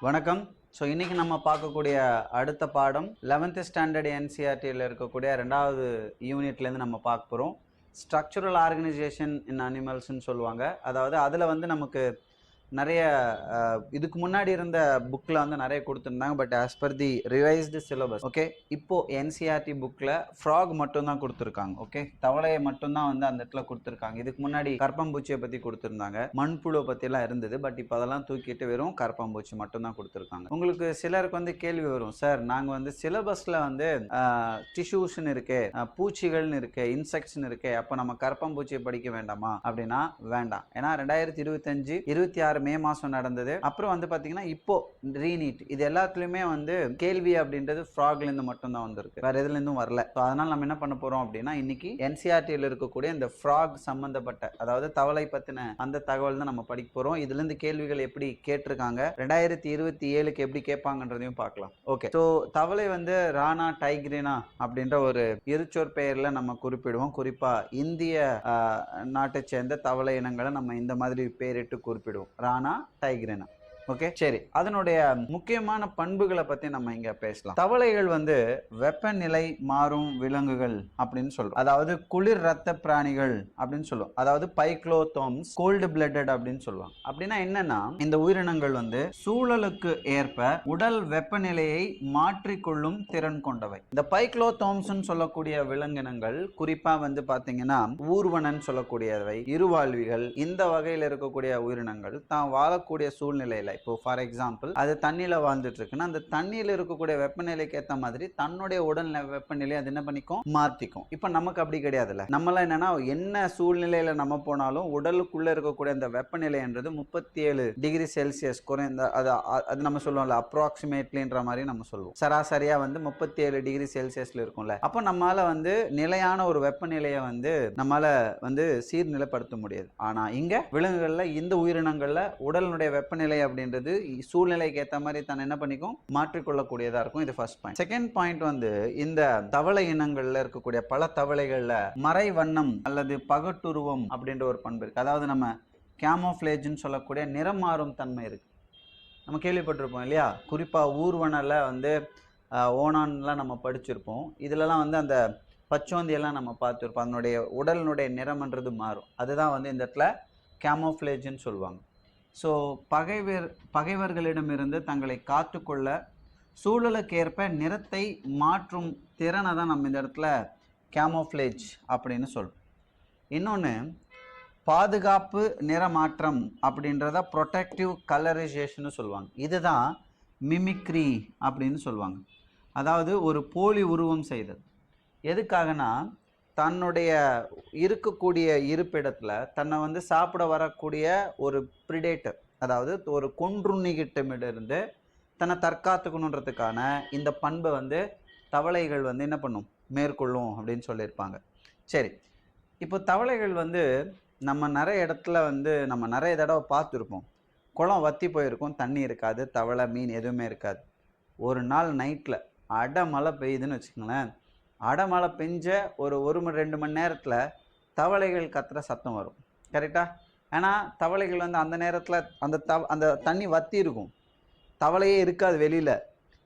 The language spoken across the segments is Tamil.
வணக்கம். ஸோ இன்றைக்கி நம்ம பார்க்கக்கூடிய அடுத்த பாடம் 11th ஸ்டாண்டர்ட் என்சிஆர்டியில் இருக்கக்கூடிய 2வது யூனிட்லேருந்து நம்ம பார்க்க போகிறோம். ஸ்ட்ரக்சரல் ஆர்கனைசேஷன் இன் அனிமல்ஸ்ன்னு சொல்லுவாங்க. அதாவது அதில் வந்து நமக்கு நிறைய இதுக்கு முன்னாடி இருந்த புக்கில் வந்து நிறைய கொடுத்துருந்தாங்க. But as per the revised syllabus okay, இப்போது என்சிஆர்டி புக்கில் ஃப்ராக் மட்டும்தான் கொடுத்துருக்காங்க. ஓகே, தவளையை மட்டும்தான் வந்து அந்த இடத்துல கொடுத்துருக்காங்க. இதுக்கு முன்னாடி கரப்பாம்பூச்சியை பற்றி கொடுத்துருந்தாங்க, மண்புழுவை பற்றிலாம் இருந்தது. பட் இப்போ அதெல்லாம் தூக்கிட்டு வெறும் கரப்பாம்பூச்சி மட்டும்தான் கொடுத்துருக்காங்க. உங்களுக்கு சிலருக்கு வந்து கேள்வி வரும், சார் நாங்கள் வந்து சிலபஸில் வந்து டிஷ்யூஸ்ன்னு இருக்கு, பூச்சிகள்னு இருக்கு, இன்செக்ட்ஸ்ன்னு இருக்கு, அப்போ நம்ம கரப்பாம்பூச்சியை படிக்க வேண்டாமா அப்படின்னா வேண்டாம். ஏன்னா 2025-26 மே மாதம் நடந்தது. அப்புறம் வந்து பார்த்தீங்கன்னா இப்போ ரீநீட் இது எல்லாத்துலேயுமே வந்து கேள்வி அப்படின்றது ஃப்ராக்லேருந்து மட்டும்தான் வந்திருக்கு, வேற எதுலேருந்தும் வரல. ஸோ அதனால் நம்ம என்ன பண்ண போகிறோம் அப்படின்னா இன்னைக்கு என்சிஆர்டியில் இருக்கக்கூடிய இந்த ஃப்ராக் சம்மந்தப்பட்ட, அதாவது தவளை பற்றின அந்த தகவல் தான் நம்ம படிக்க போகிறோம். இதுலேருந்து கேள்விகள் எப்படி கேட்டிருக்காங்க, 2027க்கு எப்படி கேட்பாங்கன்றதையும் பார்க்கலாம். ஓகே, ஸோ தவளை வந்து ரானா டைக்ரினா அப்படின்ற ஒரு இருச்சொற் பெயரில் நம்ம குறிப்பிடுவோம். குறிப்பாக இந்திய நாட்டை சேர்ந்த தவளை இனங்களை நம்ம இந்த மாதிரி பேரிட்டு குறிப்பிடுவோம், ரானா டைக்ரினா. ஓகே, சரி, அதனுடைய முக்கியமான பண்புகளை பத்தி நம்ம இங்க பேசலாம். தவளைகள் வந்து வெப்பநிலை மாறும் விலங்குகள் அப்படின்னு சொல்றோம். அதாவது குளிர் ரத்த பிராணிகள் அப்படின்னு சொல்லுவோம். அதாவது பைக்ளோதோம்ஸ், கோல்டு பிளட்டட் அப்படின்னு சொல்லுவாங்க. அப்படின்னா என்னன்னா, இந்த உயிரினங்கள் வந்து சூழலுக்கு ஏற்ப உடல் வெப்பநிலையை மாற்றிக்கொள்ளும் திறன் கொண்டவை. இந்த பைக்ளோதோம்ஸ் சொல்லக்கூடிய விலங்கினங்கள் குறிப்பா வந்து பாத்தீங்கன்னா ஊர்வனன் சொல்லக்கூடியவை, இருவாழ்விகள், இந்த வகையில் இருக்கக்கூடிய உயிரினங்கள் தான் வாழக்கூடிய சூழ்நிலையில, இப்போ ஃபார் எக்ஸாம்பிள் அது தண்ணியில வாழ்ந்துட்டு இருக்குன்னா அந்த தண்ணியில இருக்கக்கூடிய வெப்பநிலைக்கு ஏற்ற மாதிரி தன்னுடைய உடல் வெப்பநிலை அது என்ன பண்ணிக்கும், மாத்திக்கும். இப்ப நமக்கு அப்படி கிடையாதுல்ல. நம்மளாம் என்னன்னா என்ன சூழ்நிலையில நம்ம போனாலும் உடலுக்குள்ள இருக்கக்கூடிய அந்த வெப்பநிலைன்றது 37 டிகிரி செல்சியஸ் குறைந்த, அது நம்ம சொல்லுவோம்ல அப்ராக்சிமேட்லின்ற மாதிரி நம்ம சொல்லுவோம். சராசரியா வந்து 37 டிகிரி செல்சியஸ்ல இருக்கும்ல. அப்போ நம்மளால வந்து நிலையான ஒரு வெப்பநிலையை வந்து நம்மளால வந்து சீர்நிலைப்படுத்த முடியாது. ஆனா இங்க விலங்குகள்ல, இந்த உயிரினங்கள்ல உடலுடைய வெப்பநிலை அப்படின்றது சூழ்நிலைக்கு ஏற்ற மாதிரி தான் என்ன பண்ணிக்கும், மாற்றிக்கொள்ளக்கூடியதா இருக்கும். இது ஃபர்ஸ்ட் பாயிண்ட். செகண்ட் பாயிண்ட் வந்து இந்த தவளை இனங்கள்ல இருக்கக்கூடிய பல தவளைகள்ல மறை வண்ணம் அல்லது பகட்டுருவம் அப்படின்ற ஒரு பண்பு இருக்கு. அதாவது நம்ம கேமோஃப்ளேஜ்னு சொல்லக்கூடிய நிறம் மாறும் தன்மை இருக்கு. நம்ம கேள்விப்பட்டிருப்போம் இல்லையா, குறிப்பா ஊர்வனல வந்து ஓனான்லாம் நம்ம படிச்சிருப்போம். இதுலலாம் வந்து அந்த பச்சோந்தியெல்லாம் நம்ம பார்த்துருப்போம். அதனுடைய உடலினுடைய நிறம்ன்றது மாறும். அதுதான் வந்து இந்த இடத்துல கேமோஃப்ளேஜ்னு சொல்லுவாங்க. ஸோ பகைவர்களிடமிருந்து தங்களை காத்துக்கொள்ள சூழலுக்கேற்ப நிறத்தை மாற்றும் திறனை தான் நம்ம இந்த இடத்துல கேமோஃப்ளேஜ் அப்படின்னு சொல்கிறோம். இன்னொன்று பாதுகாப்பு நிறமாற்றம் அப்படின்றத ப்ரொடெக்டிவ் கலரைசேஷன் சொல்லுவாங்க. இதுதான் மிமிக்ரி அப்படின்னு சொல்லுவாங்க. அதாவது ஒரு போலி உருவம் செய்தது. எதுக்காகனா தன்னுடைய இருக்கக்கூடிய இருப்பிடத்துல தன்னை வந்து சாப்பிட வரக்கூடிய ஒரு பிரிடேட்டர், அதாவது ஒரு கொன்றுண்ணிகிட்டமிருந்து தன்னை தற்காத்துக்கணுன்றதுக்கான இந்த பண்பை வந்து தவளைகள் வந்து என்ன பண்ணும், மேற்கொள்ளும் அப்படின்னு சொல்லியிருப்பாங்க. சரி, இப்போ தவளைகள் வந்து நம்ம நிறைய இடத்துல வந்து நம்ம நிறைய தடவை பார்த்துருப்போம். குளம் வற்றி போயிருக்கும், தண்ணி இருக்காது, தவளை மீன் எதுவுமே இருக்காது. ஒரு நாள் நைட்டில் அடமழை பெய்யுதுன்னு வச்சுக்கோங்களேன். அடமழை பெஞ்ச ஒரு 1-2 மணி நேரத்தில் தவளைகள் கத்துற சத்தம் வரும். கரெக்டாக? ஏன்னா தவளைகள் வந்து அந்த நேரத்தில் அந்த தண்ணி வற்றி இருக்கும், தவளையே இருக்காது வெளியில்.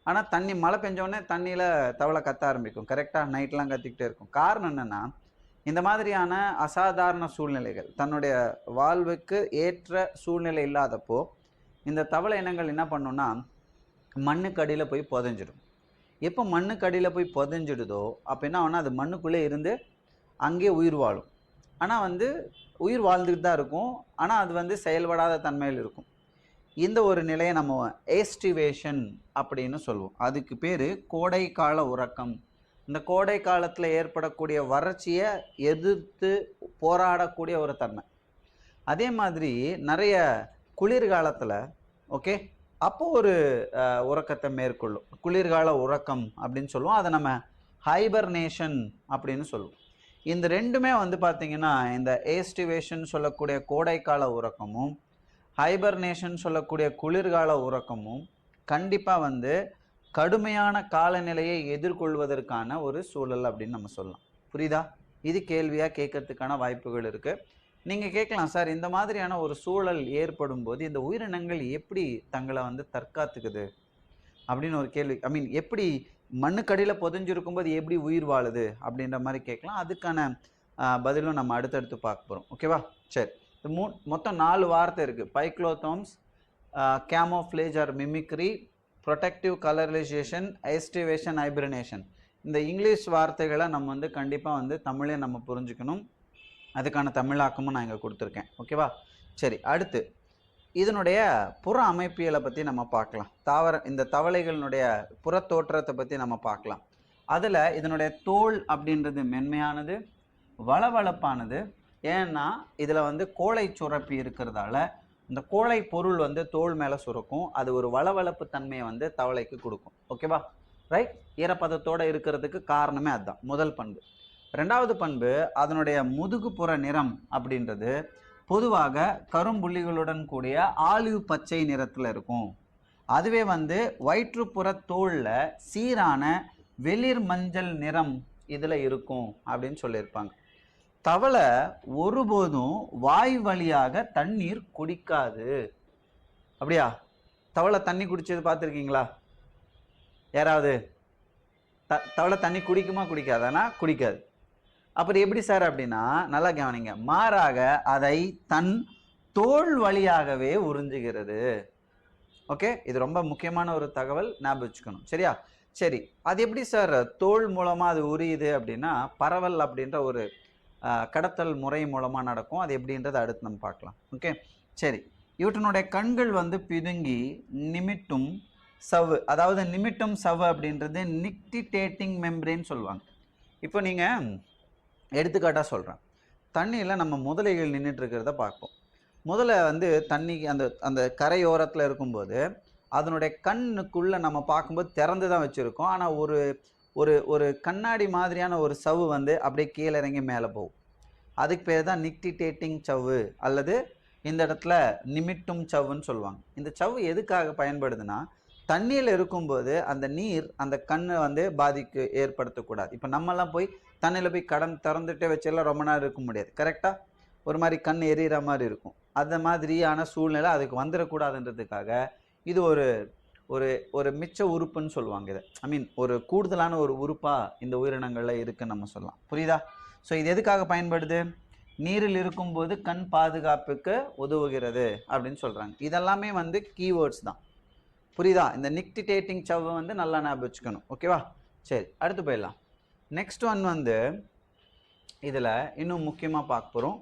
ஆனால் தண்ணி மழை பெஞ்சோடனே தண்ணியில் தவளை கத்த ஆரம்பிக்கும். கரெக்டாக? நைட்லாம் கத்திக்கிட்டே இருக்கும். காரணம் என்னென்னா, இந்த மாதிரியான அசாதாரண சூழ்நிலைகள், தன்னுடைய வாழ்வுக்கு ஏற்ற சூழ்நிலை இல்லாதப்போ இந்த தவளை இனங்கள் என்ன பண்ணுன்னா மண்ணுக்கு அடியில் போய் புதைஞ்சிடும். எப்போ மண்ணுக்கு அடியில் போய் புதைஞ்சிடுதோ அப்போ என்ன ஆகுனா அது மண்ணுக்குள்ளே இருந்து அங்கே உயிர் வாழும். ஆனால் வந்து உயிர் வாழ்ந்துட்டு தான் இருக்கும், ஆனால் அது வந்து செயல்படாத தன்மையில் இருக்கும். இந்த ஒரு நிலையை நம்ம எஸ்டிவேஷன் அப்படின்னு சொல்லுவோம். அதுக்கு பேர் கோடைக்கால உறக்கம். இந்த கோடை காலத்தில் ஏற்படக்கூடிய வறட்சியை எதிர்த்து போராடக்கூடிய ஒரு தன்மை. அதே மாதிரி நிறைய குளிர்காலத்தில் ஓகே அப்போ ஒரு உறக்கத்தை மேற்கொள்ளும், குளிர்கால உறக்கம் அப்படின்னு சொல்லுவோம். அதை நம்ம ஹைபர்னேஷன் அப்படின்னு சொல்லுவோம். இந்த ரெண்டுமே வந்து பார்த்தீங்கன்னா இந்த எஸ்டிவேஷன் சொல்லக்கூடிய கோடைக்கால உறக்கமும் ஹைபர்னேஷன் சொல்லக்கூடிய குளிர்கால உறக்கமும் கண்டிப்பாக வந்து கடுமையான காலநிலையை எதிர்கொள்வதற்கான ஒரு சூழல் அப்படின்னு நம்ம சொல்லலாம். புரியுதா? இது கேள்வியாக கேட்கறதுக்கான வாய்ப்புகள் இருக்குது. நீங்கள் கேட்கலாம் சார், இந்த மாதிரியான ஒரு சூழல் ஏற்படும் போது இந்த உயிரினங்கள் எப்படி தங்களை வந்து தற்காத்துக்குது அப்படின்னு ஒரு கேள்வி. ஐ மீன், எப்படி மண்ணுக்கடியில் புதைஞ்சிருக்கும் போது எப்படி உயிர் வாழுது அப்படின்ற மாதிரி கேட்கலாம். அதுக்கான பதிலும் நம்ம அடுத்தடுத்து பார்க்க போகிறோம். ஓகேவா? சரி, மொத்தம் 4 வார்த்தை இருக்குது. பைக்ளோதோம்ஸ், camouflage or mimicry, protective colorisation, aestivation, hibernation. இந்த இங்கிலீஷ் வார்த்தைகளை நம்ம வந்து கண்டிப்பாக வந்து தமிழே நம்ம புரிஞ்சுக்கணும். அதுக்கான தமிழாக்கமும் நான் இங்கே கொடுத்துருக்கேன். ஓகேவா? சரி, அடுத்து இதனுடைய புற அமைப்பியலை பற்றி நம்ம பார்க்கலாம். இந்த தவளைகளினுடைய புற தோற்றத்தை பற்றி நம்ம பார்க்கலாம். அதில் இதனுடைய தோல் அப்படின்றது மென்மையானது, வளவளப்பானது. ஏன்னா இதில் வந்து கோழை சுரப்பி இருக்கிறதால இந்த கோழை பொருள் வந்து தோல் மேலே சுரக்கும். அது ஒரு வளவளப்பு தன்மையை வந்து தவளைக்கு கொடுக்கும். ஓகேவா? ரைட். ஈரப்பதத்தோடு இருக்கிறதுக்கு காரணமே அதுதான் முதல் பண்பு. ரெண்டாவது பண்பு, அதனுடைய முதுகுப்புற நிறம் அப்படின்றது பொதுவாக கரும்புள்ளிகளுடன் கூடிய ஆலிவ் பச்சை நிறத்தில் இருக்கும். அதுவே வந்து வயிற்றுப்புற தோலில் சீரான வெளிர் மஞ்சள் நிறம் இதில் இருக்கும் அப்படின்னு சொல்லியிருப்பாங்க. தவளை ஒருபோதும் வாய் வழியாக தண்ணீர் குடிக்காது. அப்படியா? தவளை தண்ணி குடிச்சது பார்த்துருக்கீங்களா யாராவது? தவளை தண்ணி குடிக்குமா குடிக்காதானா? குடிக்காது. அப்புறம் எப்படி சார் அப்படின்னா, நல்லா கவனிங்க, மாறாக அதை தன் தோல் வழியாகவே உறிஞ்சுகிறது. ஓகே, இது ரொம்ப முக்கியமான ஒரு தகவல், ஞாபகம் வச்சுக்கணும். சரியா? சரி, அது எப்படி சார் தோல் மூலமாக அது உரியுது அப்படின்னா, பரவல் அப்படின்ற ஒரு கடத்தல் முறை மூலமாக நடக்கும். அது எப்படின்றது அடுத்து நம்ம பார்க்கலாம். ஓகே, சரி. இவற்றினுடைய கண்கள் வந்து பிதுங்கி நிமிட்டும் சவ்வு, அதாவது நிமிட்டும் சவ்வு அப்படின்றது நிக்டிடேட்டிங் மெம்பரேன்னு சொல்லுவாங்க. இப்போ நீங்கள் எடுத்துக்காட்டாக சொல்கிறேன், தண்ணியில் நம்ம முதலைகள் நின்றுட்டு இருக்கிறத பார்ப்போம். முதலை வந்து தண்ணி அந்த கரையோரத்தில் இருக்கும்போது அதனுடைய கண்ணுக்குள்ளே நம்ம பார்க்கும்போது திறந்து தான் வச்சுருக்கோம். ஆனால் ஒரு ஒரு ஒரு கண்ணாடி மாதிரியான ஒரு சவ்வு வந்து அப்படியே கீழே இறங்கி மேலே போகும். அதுக்கு பேர் தான் நிக்டிடேட்டிங் சவ்வு அல்லது இந்த இடத்துல நிமிட்டும் சவ்வுன்னு சொல்லுவாங்க. இந்த சவ்வு எதுக்காக பயன்படுதுன்னா, தண்ணியில் இருக்கும்போது அந்த நீர் அந்த கண்ணை வந்து பாதிக்கு ஏற்படுத்தக்கூடாது. இப்போ நம்மெல்லாம் போய் தண்ணியில் போய் திறந்துட்டே வச்செல்லாம் ரொம்ப நேரம் இருக்க முடியாது. கரெக்டாக ஒரு மாதிரி கண் எரியிற மாதிரி இருக்கும். அந்த மாதிரியான சூழ்நிலை அதுக்கு வந்துடக்கூடாதுன்றதுக்காக இது ஒரு ஒரு ஒரு மிச்ச உறுப்புன்னு சொல்லுவாங்க இதை. ஐ மீன், ஒரு கூடுதலான ஒரு உறுப்பாக இந்த உயிரினங்களில் இருக்குன்னு நம்ம சொல்லலாம். புரியுதா? ஸோ இது எதுக்காக பயன்படுது? நீரில் இருக்கும்போது கண் பாதுகாப்புக்கு உதவுகிறது அப்படின்னு சொல்கிறாங்க. இதெல்லாமே வந்து கீவேர்ட்ஸ் தான். புரியுதா? இந்த நிக்டிடேட்டிங் சவ்வை வந்து நல்லா ஞாபகம் வச்சுக்கணும். ஓகேவா? சரி, அடுத்து போயிடலாம். நெக்ஸ்ட் ஒன் வந்து இதில் இன்னும் முக்கியமாக பார்க்க போகிறோம்.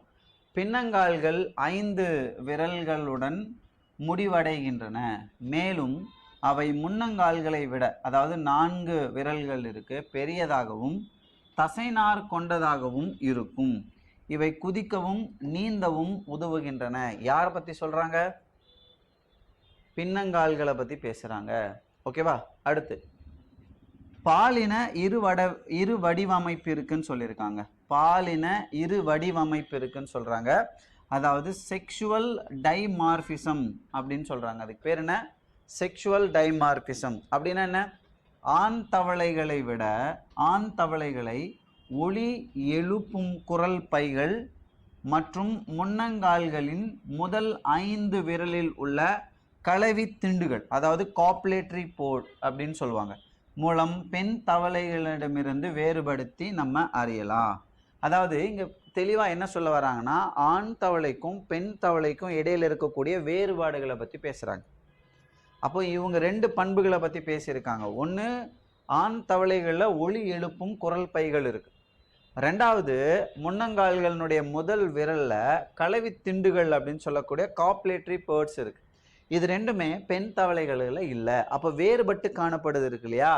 பின்னங்கால்கள் 5 விரல்களுடன் முடிவடைகின்றன. மேலும் அவை முன்னங்கால்களை விட, அதாவது 4 விரல்கள் இருக்கு, பெரியதாகவும் தசைநார் கொண்டதாகவும் இருக்கும். இவை குதிக்கவும் நீந்தவும் உதவுகின்றன. யாரை பற்றி சொல்கிறாங்க? பின்னங்கால்களை பற்றி பேசுகிறாங்க. ஓகேவா? அடுத்து பாலின இரு வடிவமைப்பு இருக்குன்னு சொல்லியிருக்காங்க. பாலின இரு வடிவமைப்பு இருக்குன்னு சொல்கிறாங்க. அதாவது செக்ஷுவல் டைமார்பிசம் அப்படின்னு சொல்கிறாங்க. அதுக்கு பேர் என்ன? செக்ஷுவல் டைமார்பிசம் அப்படின்னா என்ன? ஆண் தவளைகளை விட ஆண் தவளைகளை ஒளி எழுப்பும் குரல் பைகள் மற்றும் முன்னங்கால்களின் முதல் 5 விரலில் உள்ள கலவி திண்டுகள், அதாவது காப்லேட்டரி போர்ட் அப்படின்னு சொல்லுவாங்க, மூலம் பெண் தவளைகளிடமிருந்து வேறுபடுத்தி நம்ம அறியலாம். அதாவது இங்கே தெளிவாக என்ன சொல்ல வராங்கன்னா, ஆண் தவளைக்கும் பெண் தவளைக்கும் இடையில் இருக்கக்கூடிய வேறுபாடுகளை பற்றி பேசுகிறாங்க. அப்போ இவங்க 2 பண்புகளை பற்றி பேசியிருக்காங்க. ஒன்று, ஆண் தவளைகளில் ஒளி எழுப்பும் குரல் பைகள் இருக்குது. ரெண்டாவது, முன்னங்கால்களினுடைய முதல் விரலில் கலவி திண்டுகள் அப்படின்னு சொல்லக்கூடிய காப்லேட்டரி பேர்ட்ஸ் இருக்குது. இது ரெண்டுமே பெண் தவளைகளில் இல்லை. அப்போ வேறுபட்டு காணப்படுது இருக்கு இல்லையா?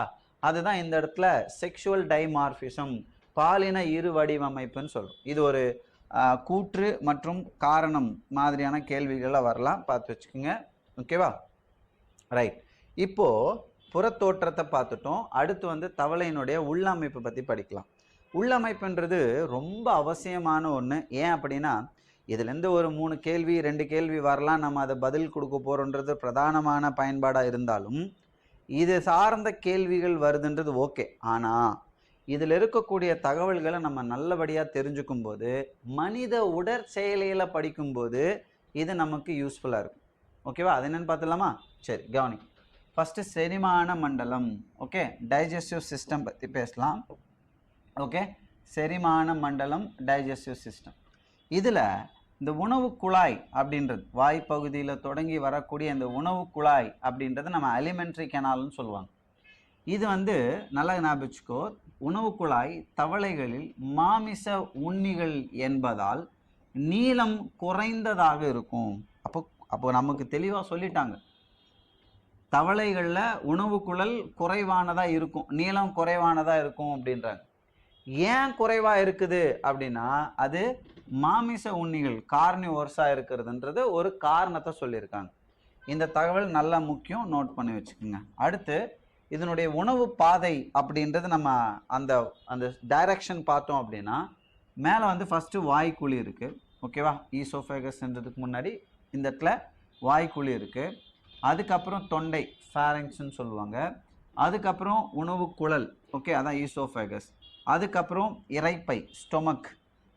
அதுதான் இந்த இடத்துல செக்ஷுவல் டைமார்பிசம், பாலின இரு வடிவமைப்புன்னு சொல்கிறோம். இது ஒரு கூற்று மற்றும் காரணம் மாதிரியான கேள்விகள்லாம் வரலாம், பார்த்து வச்சுக்கோங்க. ஓகேவா? ரைட். இப்போது புறத்தோற்றத்தை பார்த்துட்டோம். அடுத்து வந்து தவளையினுடைய உள்ளமைப்பு பற்றி படிக்கலாம். உள்ளமைப்புன்றது ரொம்ப அவசியமான ஒன்று. ஏன் அப்படின்னா, இதுலேருந்து ஒரு 3 கேள்வி 2 கேள்வி வரலாம், நம்ம அதை பதில் கொடுக்க போகிறோன்றது பிரதானமான பயன்பாடாக இருந்தாலும் இது சார்ந்த கேள்விகள் வருதுன்றது ஓகே. ஆனால் இதில் இருக்கக்கூடிய தகவல்களை நம்ம நல்லபடியாக தெரிஞ்சுக்கும் போது மனித உடற்செயலியில் படிக்கும்போது இது நமக்கு யூஸ்ஃபுல்லாக இருக்கும். ஓகேவா? அது என்னென்னு பார்த்துலாமா? சரி, கவனி. ஃபஸ்ட்டு செரிமான மண்டலம். ஓகே, டைஜஸ்டிவ் சிஸ்டம் பற்றி பேசலாம். ஓகே, செரிமான மண்டலம், டைஜஸ்டிவ் சிஸ்டம். இதில் இந்த உணவு குழாய் அப்படின்றது வாய்ப்பகுதியில் தொடங்கி வரக்கூடிய இந்த உணவு குழாய் அப்படின்றது நம்ம அலிமெண்ட்ரி கெனால்னு சொல்லுவாங்க. இது வந்து நல்லா ஞாபகிச்சுக்கோ, உணவு குழாய் தவளைகளில் மாமிச உண்ணிகள் என்பதால் நீளம் குறைந்ததாக இருக்கும். அப்போ நமக்கு தெளிவாக சொல்லிட்டாங்க, தவளைகளில் உணவு குழல் குறைவானதாக இருக்கும், நீளம் குறைவானதாக இருக்கும் அப்படின்றாங்க. ஏன் குறைவாக இருக்குது அப்படின்னா அது மாமிச உண்ணிகள் கார்னிவோர்ஸாக இருக்கிறதுன்றது ஒரு காரணத்தை சொல்லியிருக்காங்க. இந்த தகவல் நல்லா முக்கியம், நோட் பண்ணி வச்சுக்கோங்க. அடுத்து இதனுடைய உணவு பாதை அப்படின்றது நம்ம அந்த அந்த டைரக்ஷன் பார்த்தோம் அப்படின்னா மேலே வந்து ஃபஸ்ட்டு வாய்க்குழி இருக்குது. ஓகேவா? ஈசோஃபேகஸ்ன்றதுக்கு முன்னாடி இந்த இடத்துல வாய்க்குழி இருக்குது. அதுக்கப்புறம் தொண்டை, ஃபேரிங்ஸ்ன்னு சொல்லுவாங்க. அதுக்கப்புறம் உணவு குழல், ஓகே, அதான் ஈசோஃபேகஸ். அதுக்கப்புறம் இரைப்பை, ஸ்டொமக்.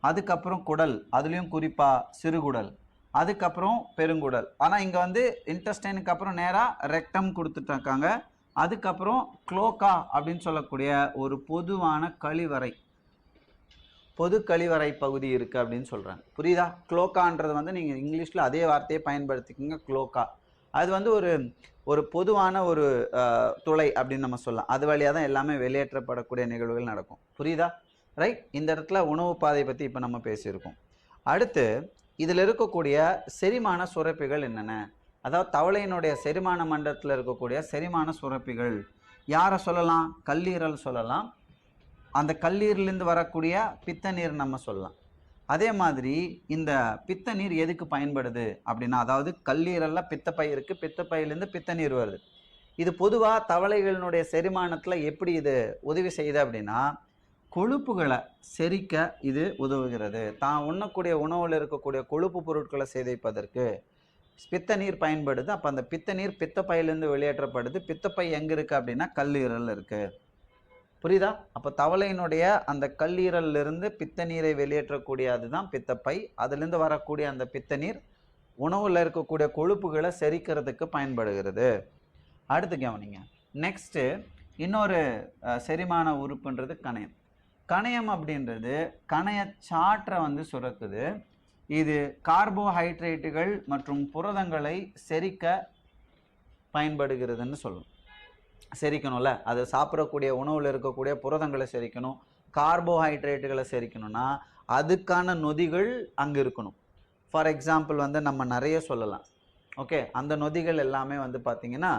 அதுக்கப்புறம் குடல், அதுலேயும் குறிப்பாக சிறுகுடல். அதுக்கப்புறம் பெருங்குடல். ஆனால் இங்கே வந்து இன்டெஸ்டைனுக்கு அப்புறம் நேராக ரெக்டம் கொடுத்துட்ருக்காங்க. அதுக்கப்புறம் க்ளோக்கா அப்படின்னு சொல்லக்கூடிய ஒரு பொதுவான கழிவறை, பொது கழிவறை பகுதி இருக்குது அப்படின்னு சொல்கிறாங்க. புரியுதா? க்ளோக்கான்றது வந்து நீங்கள் இங்கிலீஷில் அதே வார்த்தையை பயன்படுத்திக்கோங்க, க்ளோக்கா. அது வந்து ஒரு பொதுவான ஒரு துளை அப்படின்னு நம்ம சொல்லலாம். அது வழியாக தான் எல்லாமே வெளியேற்றப்படக்கூடிய நிகழ்வுகள் நடக்கும். புரியுதா? ரைட். இந்த இடத்துல உணவு பாதை பற்றி இப்போ நம்ம பேசியிருக்கோம். அடுத்து இதில் இருக்கக்கூடிய செரிமான சுரப்பிகள் என்னென்ன, அதாவது தவளையினுடைய செரிமான மண்டலத்தில் இருக்கக்கூடிய செரிமான சுரப்பிகள் யாரை சொல்லலாம்? கல்லீரல் சொல்லலாம். அந்த கல்லீரலேருந்து வரக்கூடிய பித்த நீர் நம்ம சொல்லலாம். அதே மாதிரி இந்த பித்த நீர் எதுக்கு பயன்படுது அப்படின்னா, அதாவது கல்லீரலில் பித்தப்பை இருக்குது, பித்தப்பையிலேருந்து பித்த நீர் வருது. இது பொதுவாக தவளைகளினுடைய செரிமானத்தில் எப்படி இது உதவி செய்யுது அப்படின்னா, கொழுப்புகளை செரிக்க இது உதவுகிறது. தான் உண்ணக்கூடிய உணவில் இருக்கக்கூடிய கொழுப்பு பொருட்களை சிதைப்பதற்கு பித்த நீர் பயன்படுது. அப்போ அந்த பித்த நீர் பித்தப்பையிலேருந்து வெளியேற்றப்படுது. பித்தப்பை எங்கே இருக்குது அப்படின்னா கல்லீரல் இருக்குது. புரியுதா? அப்போ தவளையினுடைய அந்த கல்லீரலிருந்து பித்த நீரை வெளியேற்றக்கூடிய அதுதான் பித்தப்பை. அதுலேருந்து வரக்கூடிய அந்த பித்த நீர் உணவில் இருக்கக்கூடிய கொழுப்புகளை செரிக்கிறதுக்கு பயன்படுகிறது. அடுத்து கவனிங்க. நெக்ஸ்ட்டு இன்னொரு செரிமான உறுப்புன்றது கணையம். கணையம் அப்படின்றது கணையச்சாற்றை வந்து சுரக்குது. இது கார்போஹைட்ரேட்டுகள் மற்றும் புரதங்களை செரிக்க பயன்படுகிறதுன்னு சொல்லணும். செரிக்கணும்ல, அது சாப்பிடக்கூடிய உணவில் இருக்கக்கூடிய புரதங்களை செரிக்கணும், கார்போஹைட்ரேட்டுகளை செரிக்கணும்னா அதுக்கான நொதிகள் அங்கே இருக்கணும். ஃபார் எக்ஸாம்பிள் வந்து நம்ம நிறைய சொல்லலாம். ஓகே, அந்த நொதிகள் எல்லாமே வந்து பார்த்திங்கன்னா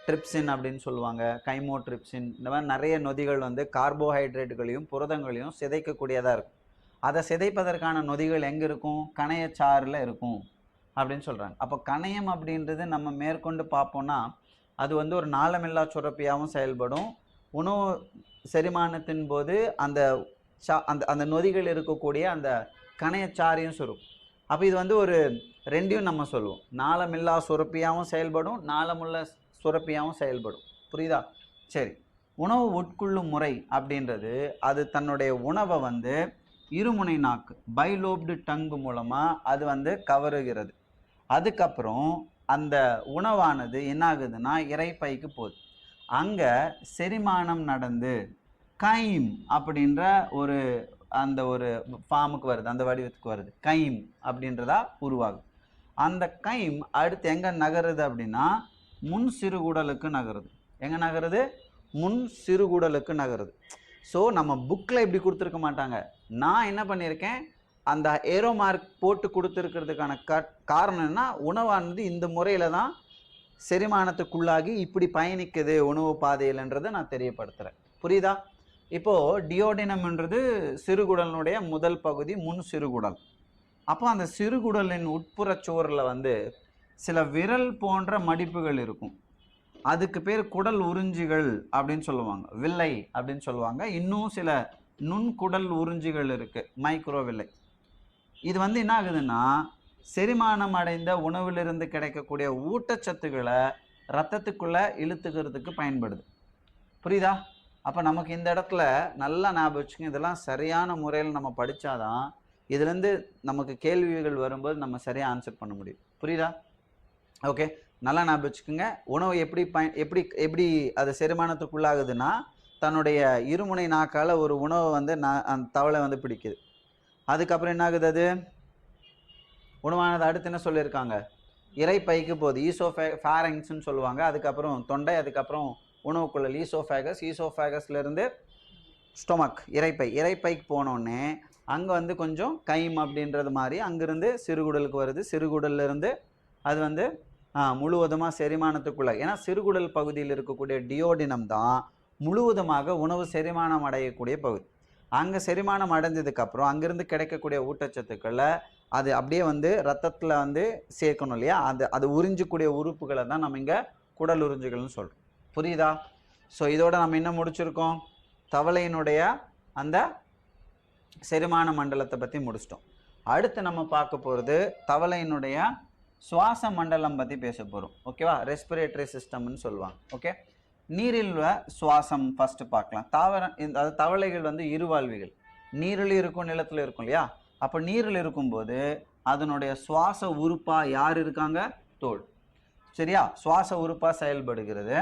ட்ரிப்சின் அப்படின்னு சொல்லுவாங்க, கைமோட்ரிப்சின், இந்த மாதிரி நிறைய நொதிகள் வந்து கார்போஹைட்ரேட்டுகளையும் புரதங்களையும் சிதைக்கக்கூடியதாக இருக்கும். அதை சிதைப்பதற்கான நொதிகள் எங்கே இருக்கும்? கணையச்சாறில் இருக்கும் அப்படின்னு சொல்கிறாங்க. அப்போ கணையம் அப்படின்றது நம்ம மேற்கொண்டு பார்ப்போம்னா அது வந்து ஒரு நாளமில்லா சுரப்பியாகவும் செயல்படும். உணவு செரிமானத்தின் போது அந்த அந்த நொதிகள் இருக்கக்கூடிய அந்த கணையச்சாரையும் சுருக்கும். அப்போ இது வந்து ஒரு ரெண்டையும் நம்ம சொல்லுவோம், நாளமில்லா சுரப்பியாகவும் செயல்படும், நாளமுள்ள சுரப்பியாகவும் செயல்படும். புரியுதா? சரி. உணவு உட்கொள்ளும் முறை அப்படின்றது அது தன்னுடைய உணவை வந்து இருமுனை நாக்கு, பைலோப்டு டங்கு மூலமாக அது வந்து கவருகிறது. அதுக்கப்புறம் அந்த உணவானது என்ன ஆகுதுன்னா இரைப்பைக்கு போகுது. அங்கே செரிமானம் நடந்து கைம் அப்படின்ற அந்த ஒரு ஃபார்முக்கு வருது, அந்த வடிவத்துக்கு வருது. கைம் அப்படின்றதா உருவாகுது. அந்த கைம் அடுத்து எங்கே நகருது அப்படின்னா முன் சிறுகுடலுக்கு நகருது. எங்கே நகருது? முன் சிறுகுடலுக்கு நகருது. ஸோ நம்ம புக்கில் இப்படி கொடுத்துருக்க மாட்டாங்க. நான் என்ன பண்ணியிருக்கேன், அந்த ஏரோ மார்க் போட்டு கொடுத்துருக்கிறதுக்கான காரணம் என்ன, உணவானது இந்த முறையில் தான் செரிமானத்துக்குள்ளாகி இப்படி பயணிக்குது உணவு பாதையில்ன்றதை நான் தெரியப்படுத்துகிறேன். புரியுதா? இப்போது டியோடினம்ன்றது சிறுகுடலினுடைய முதல் பகுதி, முன் சிறுகுடல். அப்போ அந்த சிறுகுடலின் உட்புறச்சோரில் வந்து சில விரல் போன்ற மடிப்புகள் இருக்கும். அதுக்கு பேர் குடல் உறிஞ்சிகள் அப்படின்னு சொல்லுவாங்க, வில்லை அப்படின்னு சொல்லுவாங்க. இன்னும் சில நுண்குடல் உறிஞ்சிகள் இருக்குது, மைக்ரோ வில்லை. இது வந்து என்ன ஆகுதுன்னா செரிமானம் அடைந்த உணவிலிருந்து கிடைக்கக்கூடிய ஊட்டச்சத்துக்களை ரத்தத்துக்குள்ளே இழுத்துக்கிறதுக்கு பயன்படுது. புரியுதா? அப்போ நமக்கு இந்த இடத்துல நல்லா ஞாபகம் வச்சுக்கோங்க, இதெல்லாம் சரியான முறையில் நம்ம படித்தாதான் இதுலேருந்து நமக்கு கேள்விகள் வரும்போது நம்ம சரியாக ஆன்சர் பண்ண முடியும். புரியுதா? ஓகே, நல்லா ஞாபகம் வச்சுக்கோங்க. உணவு எப்படி எப்படி அது செரிமானத்துக்குள்ளாகுதுன்னா, தன்னுடைய இருமுனை நாக்கால் ஒரு உணவை வந்து அந்த தவளை வந்து பிடிக்குது. அதுக்கப்புறம் என்ன ஆகுது? அது உணவானது அடுத்து என்ன சொல்லியிருக்காங்க, இறைப்பைக்கு போகுது. ஈசோஃபேரங்ஸ்ன்னு சொல்லுவாங்க. அதுக்கப்புறம் தொண்டை, அதுக்கப்புறம் உணவுக்குள்ளல் ஈசோஃபேகஸ்லேருந்து ஸ்டொமக், இறைப்பைக்கு போனோடனே அங்கே வந்து கொஞ்சம் கைம் அப்படின்றது மாதிரி அங்கேருந்து சிறுகுடலுக்கு வருது. சிறுகுடல்லேருந்து அது வந்து முழுவதுமாக செரிமானத்துக்குள்ள, ஏன்னா சிறுகுடல் பகுதியில் இருக்கக்கூடிய டியோடினம் தான் முழுவதுமாக உணவு செரிமானம் அடையக்கூடிய பகுதி. அங்கே செரிமானம் அடைஞ்சதுக்கப்புறம் அங்கேருந்து கிடைக்கக்கூடிய ஊட்டச்சத்துக்களை அது அப்படியே வந்து ரத்தத்தில் வந்து சேர்க்கணும் இல்லையா? அது உறிஞ்சக்கூடிய உறுப்புகளை தான் நம்ம இங்கே குடல் உறிஞ்சுகள்னு சொல்கிறோம். புரியுதா? ஸோ இதோட நம்ம என்ன முடிச்சிருக்கோம், தவளையினுடைய அந்த செரிமான மண்டலத்தை பற்றி முடிச்சிட்டோம். அடுத்து நம்ம பார்க்க போகிறது தவளையினுடைய சுவாச மண்டலம் பற்றி பேச போகிறோம். ஓகேவா? ரெஸ்பிரேட்டரி சிஸ்டம்னு சொல்லுவாங்க. ஓகே, நீரில் உள்ள சுவாசம் ஃபஸ்ட்டு பார்க்கலாம். அதாவது தவளைகள் வந்து இருவாழ்விகள், நீரில் இருக்கும் நிலத்தில் இருக்கும் இல்லையா? அப்போ நீரில் இருக்கும்போது அதனுடைய சுவாச உறுப்பாக யார் இருக்காங்க? தோல். சரியா? சுவாச உறுப்பாக செயல்படுகிறது.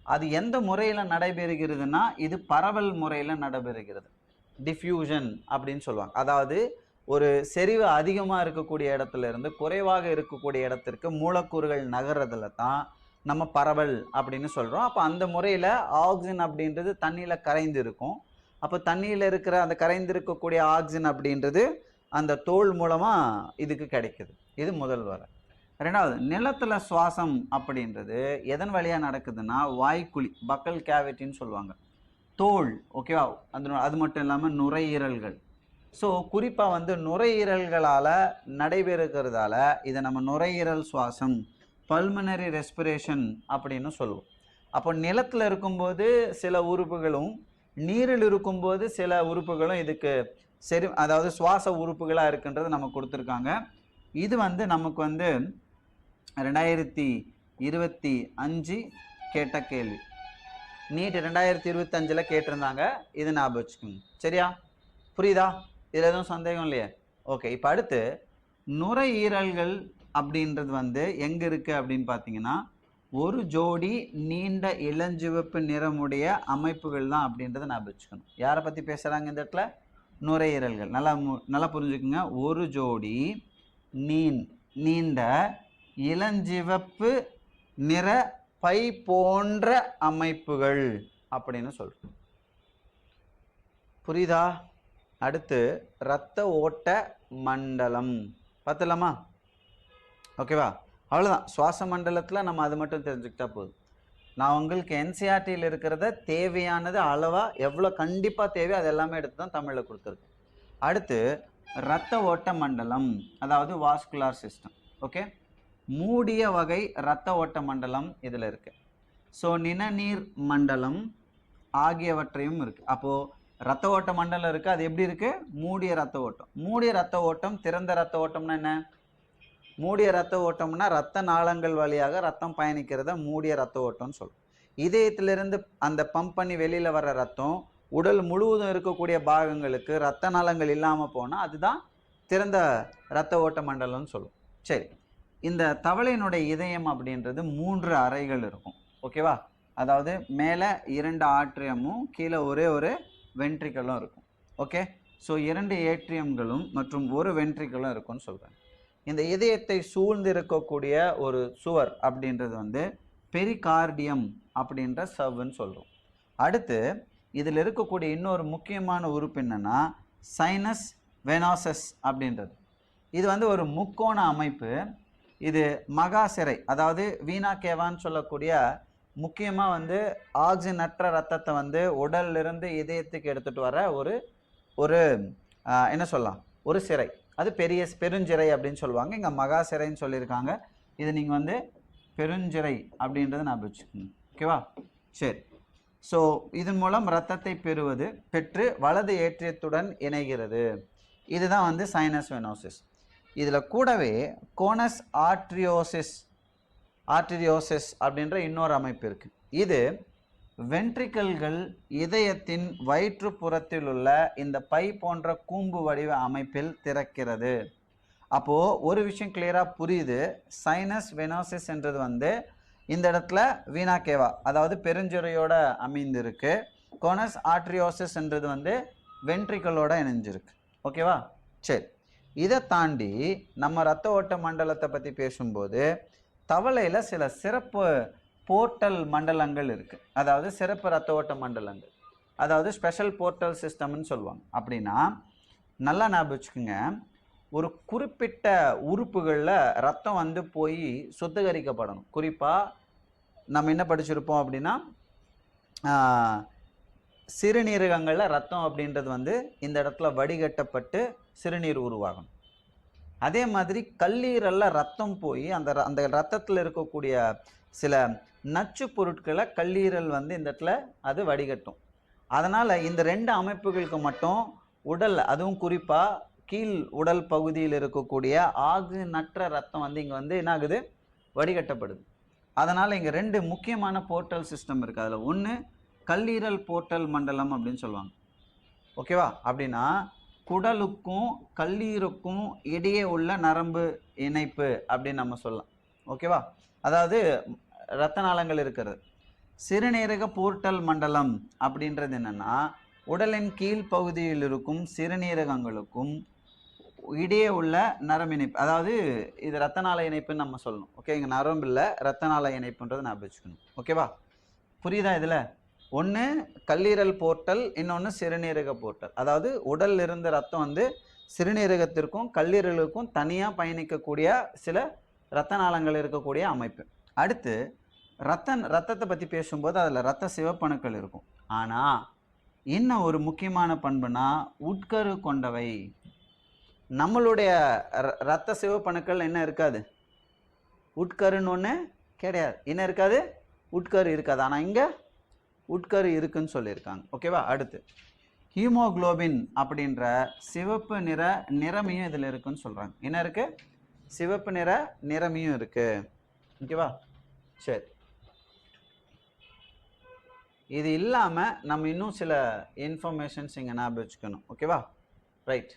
அது எந்த முறையில் நடைபெறுகிறதுனா, இது பரவல் முறையில் நடைபெறுகிறது. டிஃப்யூஷன் அப்படின்னு சொல்லுவாங்க. அதாவது ஒரு செறிவு அதிகமாக இருக்கக்கூடிய இடத்துல இருந்து குறைவாக இருக்கக்கூடிய இடத்திற்கு மூலக்கூறுகள் நகர்றதுல தான் நம்ம பரவல் அப்படின்னு சொல்கிறோம். அப்போ அந்த முறையில் ஆக்சிஜன் அப்படின்றது தண்ணியில் கரைந்து இருக்கும். அப்போ தண்ணியில் இருக்கிற அந்த கரைந்து இருக்கக்கூடிய ஆக்சிஜன் அப்படின்றது அந்த தோல் மூலமாக இதுக்கு கிடைக்குது. இது முதல் வரை. ரெண்டாவது, நிலத்தில் சுவாசம் அப்படின்றது எதன் வழியாக நடக்குதுன்னா, வாய்க்குழி, பக்கல் கேவிட்டின்னு சொல்லுவாங்க, தோல். ஓகேவா? அது மட்டும் இல்லாமல் நுரையீரல்கள். ஸோ குறிப்பாக வந்து நுரையீரல்களால் நடைபெறுகிறதால இதை நம்ம நுரையீரல் சுவாசம், பல்மனரி ரெஸ்பிரேஷன் அப்படின்னு சொல்லுவோம். அப்போ நிலத்தில் இருக்கும்போது சில உறுப்புகளும் நீரில் இருக்கும்போது சில உறுப்புகளும் இதுக்கு அதாவது சுவாச உறுப்புகளாக இருக்குன்றது நமக்கு கொடுத்துருக்காங்க. இது வந்து நமக்கு வந்து 2025 கேட்ட கேள்வி. நீட் 2025 கேட்டிருந்தாங்க. இது ஞாபகம் வச்சுக்கோங்க. சரியா? புரியுதா? இதில் எதுவும் சந்தேகம் இல்லையே? ஓகே, இப்போ அடுத்து நுரையீரல்கள் அப்படின்றது வந்து எங்கே இருக்குது அப்படின்னு பார்த்தீங்கன்னா, ஒரு ஜோடி நீண்ட இளஞ்சிவப்பு நிறமுடைய அமைப்புகள் தான் அப்படின்றத ஞாபகம் வச்சுக்கணும். யாரை பற்றி பேசுகிறாங்க இந்த இடத்துல? நுரையீரல்கள். நல்லா புரிஞ்சுக்குங்க. ஒரு ஜோடி நீண்ட இளஞ்சிவப்பு நிற பை போன்ற அமைப்புகள் அப்படின்னு சொல்கிறோம். புரியுதா? அடுத்து இரத்த ஓட்ட மண்டலம் பார்த்துலாமா? ஓகேவா? அவ்வளோதான். சுவாச மண்டலத்தில் நம்ம அது மட்டும் தெரிஞ்சுக்கிட்டா போதும். நான் உங்களுக்கு என்சிஆர்டியில் இருக்கிறத தேவையானது அளவாக எவ்வளோ கண்டிப்பாக தேவையோ அது எல்லாமே எடுத்து தான் தமிழில் கொடுத்துருக்கு. அடுத்து இரத்த ஓட்ட மண்டலம், அதாவது வாஸ்குலார் சிஸ்டம். ஓகே, மூடிய வகை இரத்த ஓட்ட மண்டலம் இதில் இருக்குது. ஸோ நிணநீர் மண்டலம் ஆகியவற்றையும் இருக்குது. அப்போது இரத்த ஓட்ட மண்டலம் இருக்குது. அது எப்படி இருக்குது? மூடிய இரத்த ஓட்டம். மூடிய இரத்த ஓட்டம், திறந்த இரத்த ஓட்டம்னா என்ன? மூடிய இரத்த ஓட்டம்னா இரத்த நாளங்கள் வழியாக ரத்தம் பயணிக்கிறத மூடிய இரத்த ஓட்டம்னு சொல்லும். இதயத்திலிருந்து அந்த பம்ப் பண்ணி வெளியில் வர்ற ரத்தம் உடல் முழுவதும் இருக்கக்கூடிய பாகங்களுக்கு இரத்த நாளங்கள் இல்லாமல் போனால் அதுதான் திறந்த இரத்த ஓட்ட மண்டலம்னு சொல்லும். சரி, இந்த தவளையினுடைய இதயம் அப்படின்றது 3 அறைகள் இருக்கும். ஓகேவா? அதாவது மேலே 2 ஆட்ரியமும் கீழே ஒரே ஒரு வென்ட்ரிக்கலும் இருக்கும். ஓகே, ஸோ 2 ஏட்ரியம்களும் மற்றும் ஒரு வென்ட்ரிக்கலும் இருக்கும்னு சொல்கிறேன். இந்த இதயத்தை சூழ்ந்து இருக்கக்கூடிய ஒரு சுவர் அப்படின்றது வந்து பெரிகார்டியம் அப்படின்ற சவ்வுன்னு சொல்கிறோம். அடுத்து இதில் இருக்கக்கூடிய இன்னொரு முக்கியமான உறுப்பு என்னென்னா சைனஸ் வெனாசஸ் அப்படின்றது. இது வந்து ஒரு முக்கோண அமைப்பு. இது மகாசிரை, அதாவது வீணா கேவான்னு சொல்லக்கூடிய முக்கியமாக வந்து ஆக்சிஜனற்ற ரத்தத்தை வந்து உடல்லிருந்து இதயத்துக்கு எடுத்துகிட்டு வர ஒரு என்ன சொல்லலாம், ஒரு சிறை. அது பெருஞ்சிறை அப்படின்னு சொல்லுவாங்க. இங்கே மகாசிரைன்னு சொல்லியிருக்காங்க. இது நீங்கள் வந்து பெருஞ்சிறை அப்படின்றத நான் வச்சுக்கணும். ஓகேவா? சரி, ஸோ இதன் மூலம் இரத்தத்தை பெற்று வலது ஏற்றியத்துடன் இணைகிறது. இதுதான் வந்து சைனஸ் வெனோசிஸ். இதில் கூடவே கோனஸ் ஆர்ட்ரியோசிஸ் அப்படின்ற இன்னொரு அமைப்பு இருக்குது. இது வென்ட்ரிக்கல்கள் இதயத்தின் வயிற்றுப்புறத்தில் உள்ள இந்த பை போன்ற கூம்பு வடிவ அமைப்பில் திறக்கிறது. அப்போது ஒரு விஷயம் கிளியராக புரியுது. சைனஸ் வெனோசிஸ் என்றது வந்து இந்த இடத்துல வீணா கேவா, அதாவது பெருஞ்சுரையோட அமைந்திருக்கு. கோனஸ் ஆர்ட்ரியோசிஸ் என்றது வந்து வென்ட்ரிக்கலோட இணைஞ்சிருக்கு. ஓகேவா? சரி, இதை தாண்டி நம்ம இரத்த ஓட்ட மண்டலத்தை பற்றி பேசும்போது தவளையில் சில சிறப்பு போர்ட்டல் மண்டலங்கள் இருக்குது. அதாவது சிறப்பு இரத்த ஓட்ட மண்டலங்கள், அதாவது ஸ்பெஷல் போர்ட்டல் சிஸ்டம்னு சொல்லுவாங்க. அப்படின்னா நல்லா ஞாபகம் வச்சுக்கோங்க, ஒரு குறிப்பிட்ட உறுப்புகளில் ரத்தம் வந்து போய் சுத்திகரிக்கப்படணும். குறிப்பாக நம்ம என்ன படிச்சிருப்போம் அப்படின்னா, சிறுநீரகங்களில் ரத்தம் அப்படின்றது வந்து இந்த இடத்துல வடிகட்டப்பட்டு சிறுநீர் உருவாகணும். அதே மாதிரி கல்லீரலில் ரத்தம் போய் அந்த ரத்தத்தில் இருக்கக்கூடிய சில நச்சு பொருட்களை கல்லீரல் வந்து இந்த இடத்துல அது வடிகட்டும். அதனால் இந்த ரெண்டு அமைப்புகளுக்கு மட்டும் உடல், அதுவும் குறிப்பாக கீழ் உடல் பகுதியில் இருக்கக்கூடிய ஆக்சிஜனற்ற ரத்தம் வந்து இங்கே வந்து என்ன ஆகுது, வடிகட்டப்படுது. அதனால் இங்கே ரெண்டு முக்கியமான போர்ட்டல் சிஸ்டம் இருக்குது. அதில் ஒன்று கல்லீரல் போர்ட்டல் மண்டலம் அப்படின்னு சொல்லுவாங்க. ஓகேவா? அப்படின்னா குடலுக்கும் கல்லீருக்கும் இடையே உள்ள நரம்பு இணைப்பு அப்படின்னு நம்ம சொல்லலாம். ஓகேவா? அதாவது இரத்த நாளங்கள் இருக்கிறது. சிறுநீரக போர்ட்டல் மண்டலம் அப்படின்றது என்னென்னா, உடலின் கீழ்ப்பகுதியில் இருக்கும் சிறுநீரகங்களுக்கும் இடையே உள்ள நரம்பு இணைப்பு. அதாவது இது இரத்த நாள இணைப்புன்னு நம்ம சொல்லணும். ஓகே, இங்கே நரம்பு இல்லை, இரத்த நாள இணைப்புன்றதை ஞாபகம் வச்சுக்கணும். ஓகேவா? புரியுதா? இதில் ஒன்று கல்லீரல் போர்ட்டல், இன்னொன்று சிறுநீரக போர்ட்டல். அதாவது உடல் இருந்த ரத்தம் வந்து சிறுநீரகத்திற்கும் கல்லீரலுக்கும் தனியாக பயணிக்கக்கூடிய சில இரத்த நாளங்கள் இருக்கக்கூடிய அமைப்பு. அடுத்து ரத்தத்தை பற்றி பேசும்போது அதில் இரத்த சிவப்பணுக்கள் இருக்கும். ஆனால் இன்னும் ஒரு முக்கியமான பண்புனா உட்கரு கொண்டவை. நம்மளுடைய இரத்த சிவப்பணுக்கள் என்ன இருக்காது, உட்கருன்னு ஒன்று கிடையாது. என்ன இருக்காது, உட்கரு இருக்காது. ஆனால் இங்கே உட்கரு இருக்குன்னு சொல்லியிருக்காங்க. ஓகேவா? அடுத்து ஹீமோகுளோபின் அப்படின்ற சிவப்பு நிற நிறமியும் இதில் இருக்குன்னு சொல்கிறாங்க. என்ன இருக்குது, சிவப்பு நிற நிறமியும் இருக்குது. ஓகேவா? சரி, இது இல்லாமல் நம்ம இன்னும் சில இன்ஃபர்மேஷன்ஸ் இங்கே ஞாபகம் வச்சுக்கணும். ஓகேவா? ரைட்.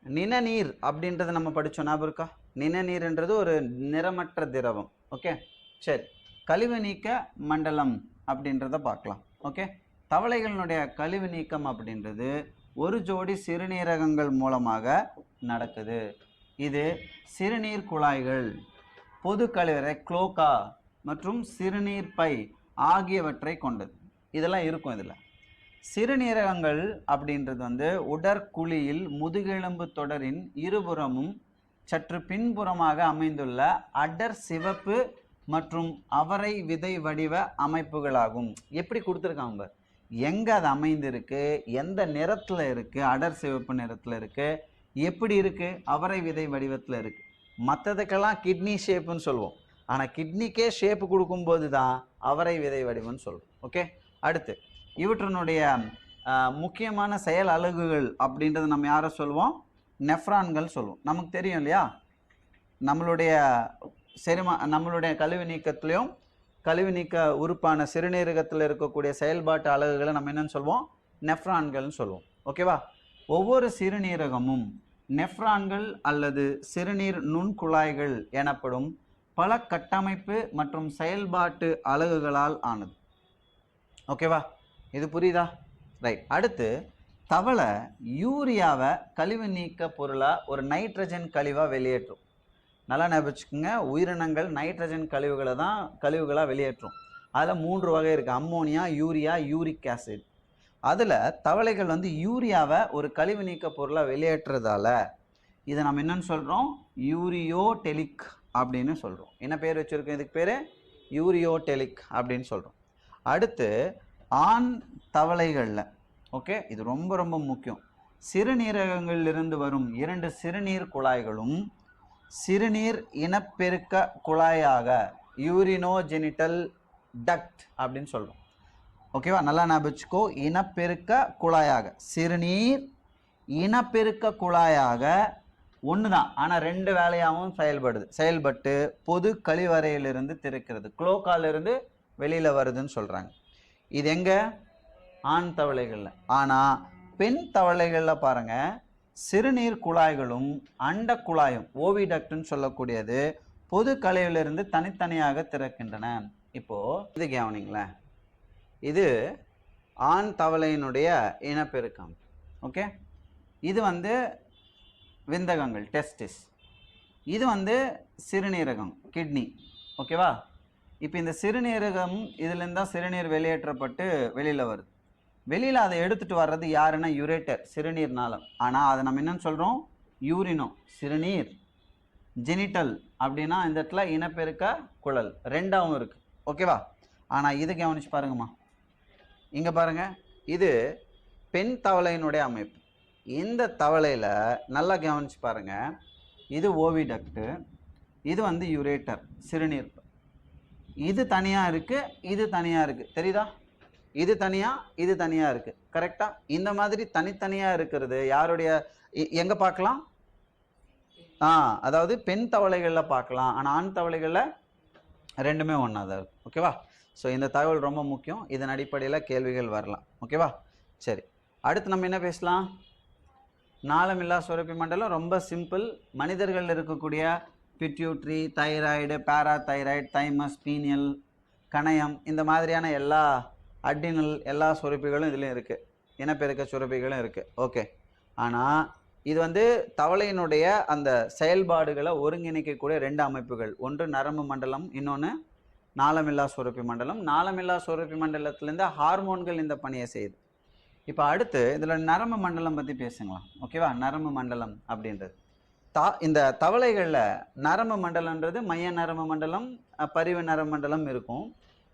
நிணநீர் அப்படின்றத நம்ம படித்தோம், ஞாபகம் இருக்கா? நிணநீர்ன்றது ஒரு நிறமற்ற திரவம். ஓகே, சரி. கழிவு நீக்க மண்டலம் அப்படின்றத பார்க்கலாம். ஓகே, தவளைகளினுடைய கழிவு நீக்கம் அப்படின்றது ஒரு ஜோடி சிறுநீரகங்கள் மூலமாக நடக்குது. இது சிறுநீர் குழாய்கள், பொது கழிவறை குளோக்கா மற்றும் சிறுநீர் பை ஆகியவற்றை கொண்டது. இதெல்லாம் இருக்கும். இதில் சிறுநீரகங்கள் அப்படின்றது வந்து உடற்குழியில் முதுகெலும்பு தொடரின் இருபுறமும் சற்று பின்புறமாக அமைந்துள்ள அடர் சிவப்பு மற்றும் அவரை விதை வடிவ அமைப்புகளாகும். எப்படி கொடுத்துருக்காங்க, எங்கே அது அமைந்திருக்கு, எந்த நிறத்தில் இருக்குது, அடர் சிவப்பு நிறத்தில் இருக்குது, எப்படி இருக்குது, அவரை விதை வடிவத்தில் இருக்குது. மற்றதுக்கெல்லாம் கிட்னி ஷேப்புன்னு சொல்லுவோம். ஆனால் கிட்னிக்கே ஷேப்பு கொடுக்கும்போது தான் அவரை விதை வடிவம்னு சொல்லுவோம். ஓகே, அடுத்து இவற்றினுடைய முக்கியமான செயல் அலகுகள் அப்படின்றத நம்ம யாரை சொல்லுவோம், நெஃப்ரான்கள் சொல்லுவோம். நமக்கு தெரியும் இல்லையா, நம்மளுடைய நம்மளுடைய கழிவு நீக்கத்திலையும் கழிவு நீக்க உறுப்பான சிறுநீரகத்தில் இருக்கக்கூடிய செயல்பாட்டு அலகுகளை நம்ம என்னன்னு சொல்லுவோம், நெஃப்ரான்கள்னு சொல்லுவோம். ஓகேவா? ஒவ்வொரு சிறுநீரகமும் நெஃப்ரான்கள் அல்லது சிறுநீர் நுண்குழாய்கள் எனப்படும் பல கட்டமைப்பு மற்றும் செயல்பாட்டு அலகுகளால் ஆனது. ஓகேவா? இது புரியுதா? ரைட். அடுத்து தவளை யூரியாவை கழிவு நீக்க பொருளாக ஒரு நைட்ரஜன் கழிவாக வெளியேற்றும். நல்லா ஞாபகம் வச்சுக்கோங்க, உயிரினங்கள் நைட்ரஜன் கழிவுகளாக வெளியேற்றும். அதில் 3 வகை இருக்குது, அம்மோனியா, யூரியா, யூரிக் ஆசிட். அதில் தவளைகள் வந்து யூரியாவை ஒரு கழிவு நீக்க பொருளாக வெளியேற்றுறதால இதை நம்ம என்னன்னு சொல்கிறோம், யூரியோடெலிக் அப்படின்னு சொல்கிறோம். என்ன பேர் வச்சுருக்கோம் இதுக்கு, பேர் யூரியோடெலிக் அப்படின்னு சொல்கிறோம். அடுத்து ஆண் தவளைகளில், ஓகே, இது ரொம்ப ரொம்ப முக்கியம், சிறுநீரகங்களிலிருந்து வரும் 2 சிறுநீர் குழாய்களும் சிறுநீர் இனப்பெருக்க குழாயாக யூரினோஜெனிட்டல் டக்ட் அப்படின்னு சொல்கிறோம். ஓகேவா? நல்லா ஞாபகம் வச்சுக்கோ, இனப்பெருக்க குழாயாக, சிறுநீர் இனப்பெருக்க குழாயாக ஒன்று தான், ஆனால் ரெண்டு வேலையாகவும் செயல்பட்டு பொது கழிவறையிலிருந்து திறக்கிறது, குளோக்காலிருந்து வெளியில் வருதுன்னு சொல்கிறாங்க. இது எங்கே? ஆண் தவளைகளில். ஆனால் பெண் தவளைகளில் பாருங்கள், சிறுநீர் குழாய்களும் அண்ட குழாயும் ஓவிடக்ட்னு சொல்லக்கூடியது பொது கழிவிலிருந்து தனித்தனியாக திறக்கின்றன. இப்போது இது கவனிங்களேன், இது ஆண் தவளையினுடைய இனப்பெருக்கம். ஓகே, இது வந்து விந்தகங்கள் டெஸ்டிஸ், இது வந்து சிறுநீரகம் கிட்னி. ஓகேவா? இப்போ இந்த சிறுநீரகம் இதுலேருந்து தான் சிறுநீர் வெளியேற்றப்பட்டு வெளியில் வருது. வெளியில் அதை எடுத்துகிட்டு வர்றது யாருன்னா யுரேட்டர், சிறுநீர் நாளம். ஆனால் அதை நம்ம என்னன்னு சொல்கிறோம்? யூரினோ, சிறுநீர். ஜெனிட்டல் அப்படின்னா இந்த இடத்துல இனப்பெருக்க குழல் ரெண்டாவும் இருக்குது. ஓகேவா? ஆனால் இது கவனிச்சு பாருங்கம்மா, இங்கே பாருங்கள், இது பெண் தவளையினுடைய அமைப்பு. இந்த தவளையில் நல்லா கவனிச்சு பாருங்கள், இது ஓவிடக்டு, இது வந்து யுரேட்டர் சிறுநீர். இது தனியாக இருக்குது, இது தனியாக இருக்குது, தெரியுதா? இது தனியாக, இது தனியாக இருக்குது. கரெக்டாக? இந்த மாதிரி தனித்தனியாக இருக்கிறது யாருடைய எங்கே பார்க்கலாம்? அதாவது பெண் தவளைகளில் பார்க்கலாம். ஆனால் ஆண் தவளைகளில் ரெண்டுமே ஒன்றா தான் இருக்குது. ஓகேவா? ஸோ இந்த தகவல் ரொம்ப முக்கியம். இதன் அடிப்படையில் கேள்விகள் வரலாம். ஓகேவா? சரி, அடுத்து நம்ம என்ன பேசலாம்? நாளமில்லா சுரப்பி மண்டலம் ரொம்ப சிம்பிள். மனிதர்கள் இருக்கக்கூடிய pituitary, thyroid, parathyroid, thymus, pineal, கணையம், இந்த மாதிரியான எல்லா அட்ரினல் எல்லா சுரப்பிகளும் இதுலேயும் இருக்குது, இனப்பெருக்க சுரப்பிகளும் இருக்குது. ஓகே, ஆனால் இது வந்து தவளையினுடைய அந்த செயல்பாடுகளை ஒருங்கிணைக்கக்கூடிய ரெண்டு அமைப்புகள். ஒன்று நரம்பு மண்டலம், இன்னொன்று நாளமில்லா சுரப்பி மண்டலம். நாளமில்லா சுரப்பி மண்டலத்திலேருந்து ஹார்மோன்கள் இந்த பணியை செய்யுது. இப்போ அடுத்து இதில் நரம்பு மண்டலம் பற்றி பேசுங்களா? ஓகேவா? நரம்பு மண்டலம் அப்படின்றது இந்த தவளைகளில் நரம்பு மண்டலன்றது மைய நரம்பு மண்டலம், பரிவு நரம்பு மண்டலம் இருக்கும்.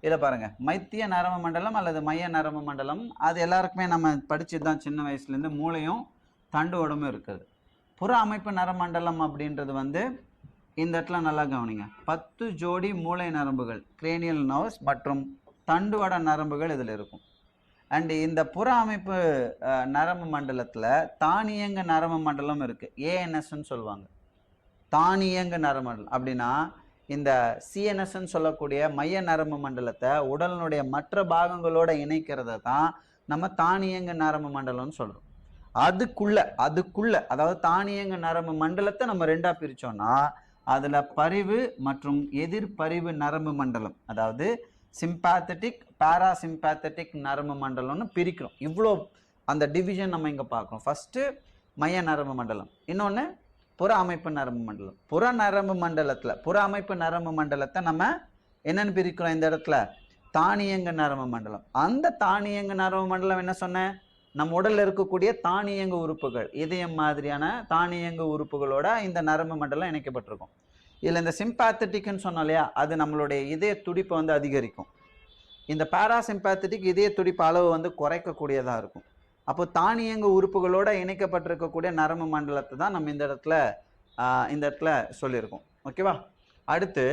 இதில் பாருங்கள், மைத்திய நரம்பு மண்டலம் அல்லது மைய நரம்பு மண்டலம், அது எல்லாருக்குமே நம்ம படித்து தான் சின்ன வயசுலேருந்து. மூளையும் தண்டு உடம்பும் இருக்குது. புற அமைப்பு நரம்பு மண்டலம் அப்படின்றது வந்து இந்த இடத்துல நல்லா கவனிங்க, 10 ஜோடி மூளை நரம்புகள், கிரேனியல் நர்வ்ஸ் மற்றும் தண்டுவட நரம்புகள் இதில் இருக்கும். அண்டு இந்த புற அமைப்பு நரம்பு மண்டலத்தில் தானியங்கு நரம்பு மண்டலம் இருக்குது, ஏஎன்எஸ்ன்னு சொல்லுவாங்க. தானியங்கு நரம்பு மண்டலம் அப்படின்னா இந்த சிஎன்எஸ்ன்னு சொல்லக்கூடிய மைய நரம்பு மண்டலத்தை உடலினுடைய மற்ற பாகங்களோட இணைக்கிறத தான் நம்ம தானியங்கு நரம்பு மண்டலம்னு சொல்கிறோம். அதுக்குள்ள அதாவது தானியங்கு நரம்பு மண்டலத்தை நம்ம ரெண்டாக பிரித்தோம்னா அதில் பரிவு மற்றும் எதிர்பரிவு நரம்பு மண்டலம், அதாவது சிம்பாத்தட்டிக், பாராசிம்பாத்தட்டிக் நரம்பு மண்டலம்னு பிரிக்கிறோம். இவ்வளோ அந்த டிவிஷன் நம்ம இங்கே பார்க்குறோம். ஃபஸ்ட்டு மைய நரம்பு மண்டலம், இன்னொன்று புற அமைப்பு நரம்பு மண்டலம். புற அமைப்பு நரம்பு மண்டலத்தை நம்ம என்னென்னு பிரிக்கிறோம் இந்த இடத்துல? தானியங்கு நரம்பு மண்டலம். அந்த தானியங்கு நரம்பு மண்டலம் என்ன சொன்னேன்? நம்ம உடலில் இருக்கக்கூடிய தானியங்கு உறுப்புகள், இதயம் மாதிரியான தானியங்கு உறுப்புகளோட இந்த நரம்பு மண்டலம் இணைக்கப்பட்டிருக்கும். இதில் இந்த சிம்பாத்தட்டிக்னு சொன்னோம் இல்லையா, அது நம்மளுடைய இதய துடிப்பை வந்து அதிகரிக்கும். இந்த பாராசிம்பாத்தட்டிக் இதய துடிப்பு அளவு வந்து குறைக்கக்கூடியதாக இருக்கும். அப்போ தானியங்கு உறுப்புகளோட இணைக்கப்பட்டிருக்கக்கூடிய நரம்பு மண்டலத்தை தான் நம்ம இந்த இடத்துல சொல்லியிருக்கோம். ஓகேவா? அடுத்து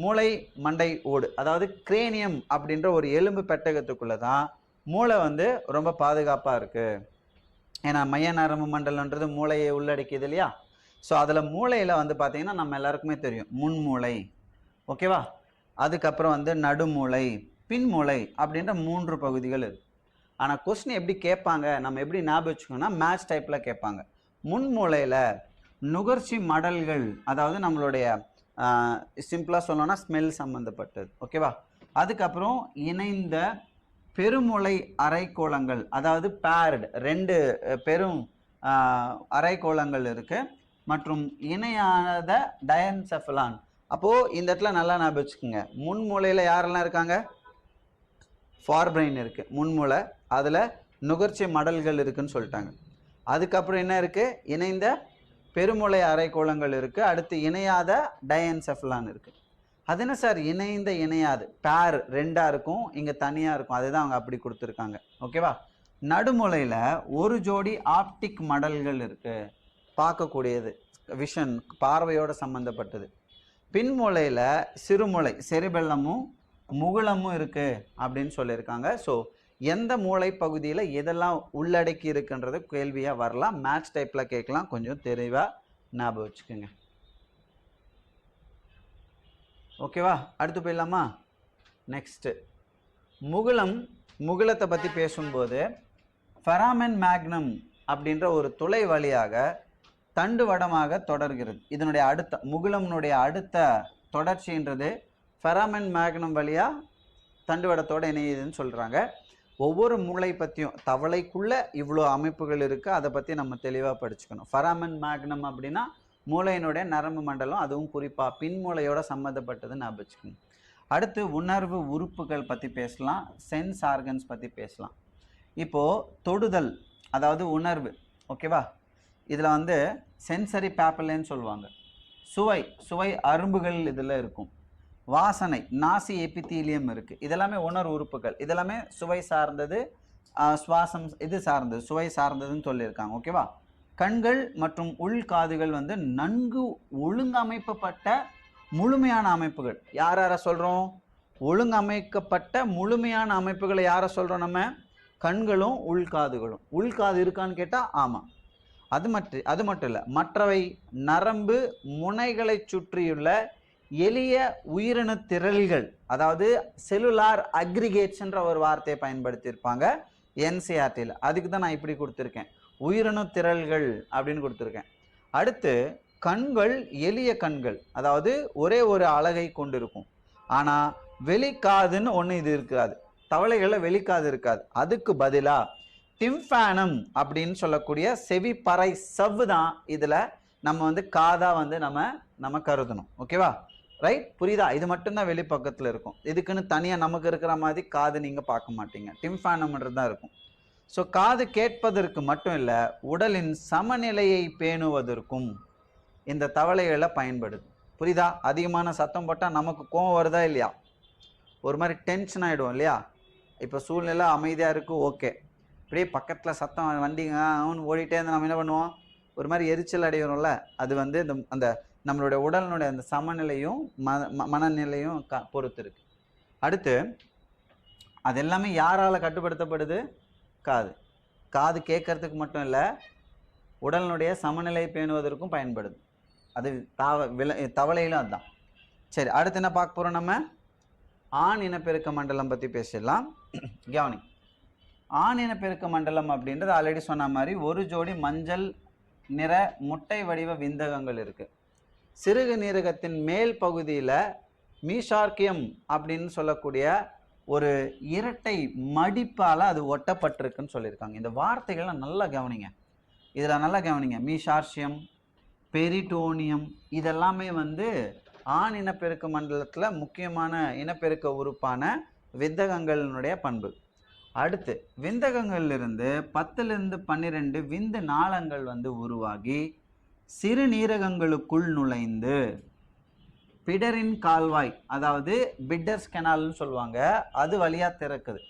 மூளை மண்டை ஓடு, அதாவது கிரேனியம் அப்படின்ற ஒரு எலும்பு பெட்டகத்துக்குள்ளே தான் மூளை வந்து ரொம்ப பாதுகாப்பாக இருக்குது. ஏன்னா மைய நரம்பு மண்டலன்றது மூளையை உள்ளடக்கியது இல்லையா? ஸோ அதில் மூளையில் வந்து பார்த்திங்கன்னா நம்ம எல்லாருக்குமே தெரியும், முன்மூளை. ஓகேவா? அதுக்கப்புறம் வந்து நடுமூளை, பின்மூளை அப்படின்ற 3 பகுதிகள் இருக்குது. ஆனால் கொஸ்டின் எப்படி கேட்பாங்க, நம்ம எப்படி ஞாபகம் வச்சுக்கோன்னா மேட்ச் டைப்பில் கேட்பாங்க. முன்மூளையில் நுகர்ச்சி மடல்கள், அதாவது நம்மளுடைய சிம்பிளாக சொல்லணும்னா ஸ்மெல் சம்மந்தப்பட்டது. ஓகேவா? அதுக்கப்புறம் இணைந்த பெருமூளை அரைக்கோளங்கள், அதாவது பேர்டு 2 பெரும் அரைக்கோளங்கள் இருக்குது, மற்றும் இணையாத டயன்செஃபலான். அப்போது இந்த இடத்துல நல்லா ஞாபகம் வச்சுக்கோங்க, முன்மூளையில் யாரெல்லாம் இருக்காங்க? ஃபார்பிரைன் இருக்குது முன்மூளை, அதில் நுகர்ச்சி மடல்கள் இருக்குதுன்னு சொல்லிட்டாங்க. அதுக்கப்புறம் என்ன இருக்குது? இணைந்த பெருமூளை அரைக்கோளங்கள் இருக்குது. அடுத்து இணையாத டயன்செஃபலான் இருக்குது. அது என்ன சார் இணைந்த இணையாது? பேர் 2ஆக இருக்கும், இங்கே தனியாக இருக்கும், அதுதான் அவங்க அப்படி கொடுத்துருக்காங்க. ஓகேவா? நடுமூளையில் 1 ஜோடி ஆப்டிக் மடல்கள் இருக்குது, பார்க்கக்கூடியது, விஷன், பார்வையோடு சம்மந்தப்பட்டது. பின்மூளையில் சிறுமூளை செரிபெல்லமும் முகுளமும் இருக்குது அப்படின்னு சொல்லியிருக்காங்க. ஸோ எந்த மூளை பகுதியில் எதெல்லாம் உள்ளடக்கி இருக்குன்றது கேள்வியாக வரலாம், மேட்ச் டைப்பில் கேட்கலாம். கொஞ்சம் தெளிவாக ஞாபகம் வச்சுக்கோங்க. ஓகேவா? அடுத்து போயிடலாமா? நெக்ஸ்ட்டு முகுளத்தை பற்றி பேசும்போது ஃபெராமன் மேக்னம் அப்படின்ற ஒரு துளை வழியாக தண்டு வடமாக தொடர்கிறது. இதனுடைய முகுளம்னுடைய அடுத்த தொடர்ச்சின்றது ஃபெராமன் மேக்னம் வழியாக தண்டு வடத்தோடு இணையுதுன்னு சொல்கிறாங்க. ஒவ்வொரு மூளை பற்றியும் தவளைக்குள்ளே இவ்வளோ அமைப்புகள் இருக்குது, அதை பற்றி நம்ம தெளிவாக படிச்சுக்கணும். ஃபெராமன் மேக்னம் அப்படின்னா மூளையினுடைய நரம்பு மண்டலம், அதுவும் குறிப்பாக பின்மூளையோட சம்மந்தப்பட்டதுன்னு ஞாபகம் வச்சுக்கணும். அடுத்து உணர்வு உறுப்புகள் பற்றி பேசலாம், சென்ஸ் ஆர்கன்ஸ் பற்றி பேசலாம். இப்போது தொடுதல், அதாவது உணர்வு, ஓகேவா? இதில் வந்து சென்சரி பேப்பலேன்னு சொல்லுவாங்க. சுவை அரும்புகள் இதில் இருக்கும். வாசனை, நாசி எபித்தீலியம் இருக்குது. இதெல்லாமே உணர்வு உறுப்புகள். இதெல்லாமே சுவை சார்ந்தது, சுவாசம் இது சார்ந்தது, சுவை சார்ந்ததுன்னு சொல்லியிருக்காங்க. ஓகேவா? கண்கள் மற்றும் உள்காதுகள் வந்து நன்கு ஒழுங்கமைக்கப்பட்ட முழுமையான அமைப்புகள். யாரை சொல்கிறோம்? ஒழுங்கமைக்கப்பட்ட முழுமையான அமைப்புகளை யாரை சொல்கிறோம்? நம்ம கண்களும் உள்காதுகளும். உள்காது இருக்கான்னு கேட்டால் ஆமாம். அது மட்டும் இல்லை, மற்றவை நரம்பு முனைகளை சுற்றியுள்ள எளிய உயிரணு திரள்கள், அதாவது செல்லுலார் அக்ரிகேட்ஸ்ன்ற ஒரு வார்த்தையை பயன்படுத்தியிருப்பாங்க என்சிஆர்டியில். அதுக்கு தான் நான் இப்படி கொடுத்துருக்கேன், உயிரணு திரள்கள் அப்படின்னு கொடுத்துருக்கேன். அடுத்து கண்கள் எளிய கண்கள், அதாவது ஒரே ஒரு அலகை கொண்டிருக்கும். ஆனால் வெளிக்காதுன்னு ஒன்று இது இருக்காது. தவளைகளில் வெளிக்காது இருக்காது. அதுக்கு பதிலாக டிம்ஃபானம் அப்படின்னு சொல்லக்கூடிய செவிப்பறை சவ்வு தான் இதில் நம்ம வந்து காதாக வந்து நம்ம கருதணும். ஓகேவா? ரைட்? புரியுதா? இது மட்டும்தான் வெளிப்பக்கத்தில் இருக்கும். இதுக்குன்னு தனியாக நமக்கு இருக்கிற மாதிரி காது நீங்கள் பார்க்க மாட்டீங்க. டிம்ஃபானம்ன்றது தான் இருக்கும். ஸோ காது கேட்பதற்கு மட்டும் இல்லை, உடலின் சமநிலையை பேணுவதற்கும் இந்த தவளைகளை பயன்படுது. புரியுதா? அதிகமான சத்தம் போட்டால் நமக்கு கோவம் வருதா இல்லையா? ஒரு மாதிரி டென்ஷன் ஆகிடும் இல்லையா? இப்போ சூழ்நிலை அமைதியாக இருக்குது, ஓகே. இப்படியே பக்கத்தில் சத்தம் வண்டிங்க அவன் ஓடிட்டே இருந்து நம்ம என்ன பண்ணுவோம்? ஒரு மாதிரி எரிச்சல் அடைகிறோம்ல. அது வந்து அந்த நம்மளுடைய உடலினுடைய அந்த சமநிலையும் மனநிலையும் பொறுத்து இருக்கு. அடுத்து அது எல்லாமே யாரால் கட்டுப்படுத்தப்படுது? காது கேட்கறதுக்கு மட்டும் இல்லை, உடலினுடைய சமநிலை பேணுவதற்கும் பயன்படுது. அது தவளையிலும் அதுதான். சரி, அடுத்து என்ன பார்க்க போகிறோம்? நம்ம ஆண் இனப்பெருக்க மண்டலம் பற்றி பேசிடலாம். கவனி, ஆண் இனப்பெருக்க மண்டலம் அப்படின்றது ஆல்ரெடி சொன்ன மாதிரி ஒரு ஜோடி மஞ்சள் நிற முட்டை வடிவ விந்தகங்கள் இருக்குது. சிறுகு நீரகத்தின் மேல் பகுதியில் மீசார்க்கியம் அப்படின்னு சொல்லக்கூடிய ஒரு இரட்டை மடிப்பால் அது ஒட்டப்பட்டிருக்குன்னு சொல்லியிருக்காங்க. இந்த வார்த்தைகள்லாம் நல்லா கவனிங்க. இதில் நல்லா கவனிங்க. மீசார்சியம், பெரிட்டோனியம், இதெல்லாமே வந்து ஆண் இனப்பெருக்க மண்டலத்தில் முக்கியமான இனப்பெருக்க உறுப்பான விந்தகங்களினுடைய பண்பு. அடுத்து விந்தகங்கள்லிருந்து 10லிருந்து 12 விந்து நாளங்கள் வந்து உருவாகி சிறுநீரகங்களுக்குள் நுழைந்து பிடரின் கால்வாய், அதாவது பிட்டர்ஸ் கெனால்னு சொல்லுவாங்க, அது வழியாக திறக்குது.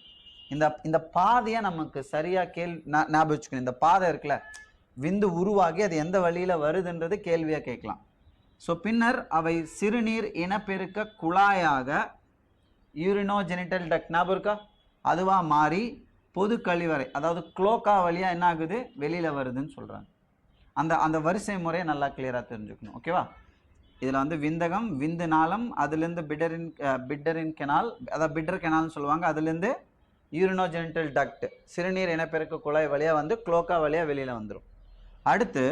இந்த பாதையை நமக்கு சரியாக ஞாபகம் வச்சுக்கணும். இந்த பாதை இருக்குல்ல, விந்து உருவாகி அது எந்த வழியில் வருதுன்றது கேள்வியாக கேட்கலாம். ஸோ பின்னர் அவை சிறுநீர் இனப்பெருக்க குழாயாக யூரினோஜெனிட்டல் டக்ட் ஞாபகம் இருக்கா, அதுவாக மாறி பொது கழிவறை, அதாவது குளோக்கா வழியாக என்ன ஆகுது? வெளியில் வருதுன்னு சொல்கிறாங்க. அந்த வரிசை முறையை நல்லா கிளியராக தெரிஞ்சுக்கணும். ஓகேவா? இதில் வந்து விந்தகம், விந்து நாளம், அதுலேருந்து பிட்டரின் கெனால், அதாவது பிட்டர் கெனால்னு சொல்லுவாங்க, அதுலேருந்து யூரினோஜெனிட்டல் டக்ட், சிறுநீர் இனப்பெருக்க குழாய் வழியாக வந்து குளோக்கா வழியாக வெளியில் வந்துடும். அடுத்து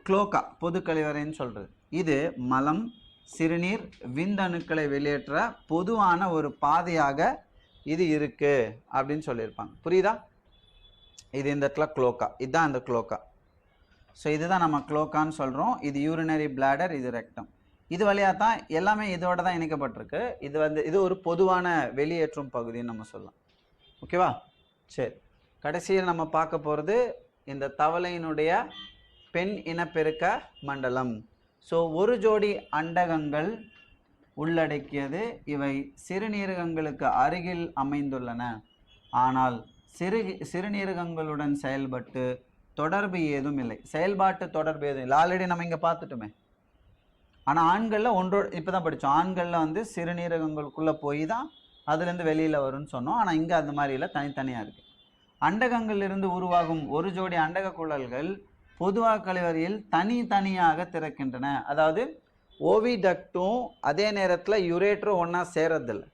குளோக்கா, பொது கழிவறைன்னு சொல்கிறது. இது மலம், சிறுநீர், விந்தணுக்களை வெளியேற்ற பொதுவான ஒரு பாதையாக இது இருக்குது அப்படின்னு சொல்லியிருப்பாங்க. புரியுதா? இது இந்த இடத்துல குளோக்கா, இதுதான் இந்த குளோக்கா. ஸோ இதுதான் நம்ம குளோக்கான்னு சொல்கிறோம். இது யூரினரி பிளாடர், இது ரெக்டம். இது வழியாக தான் எல்லாமே இதோட தான் இணைக்கப்பட்டிருக்கு. இது ஒரு பொதுவான வெளியேற்றும் பகுதின்னு நம்ம சொல்லலாம். ஓகேவா? சரி, கடைசியில் நம்ம பார்க்க போகிறது இந்த தவளையினுடைய பெண் இனப்பெருக்க மண்டலம். ஸோ ஒரு ஜோடி அண்டகங்கள் உள்ளடக்கியது. இவை சிறுநீரகங்களுக்கு அருகில் அமைந்துள்ளன. ஆனால் சிறுநீரகங்களுடன் செயல்பட்டு தொடர்பு ஏதும் இல்லை. செயல்பாட்டு தொடர்பு ஏதும் இல்லை. ஆல்ரெடி நம்ம இங்கே பார்த்துட்டோமே. ஆனால் ஆண்களில் இப்போ தான் படித்தோம். ஆண்களில் வந்து சிறுநீரகங்களுக்குள்ளே போய் தான் அதுலேருந்து வெளியில் வரும்னு சொன்னோம். ஆனால் இங்கே அந்த மாதிரி இல்லை, தனித்தனியாக இருக்குது. அண்டகங்களிலிருந்து உருவாகும் ஒரு ஜோடி அண்டக குழல்கள் பொதுவாக கழிவறையில் தனித்தனியாக திறக்கின்றன. அதாவது ஓவிடக்டும் அதே நேரத்தில் யுரேட்டரும் ஒன்றா சேரதில்லை.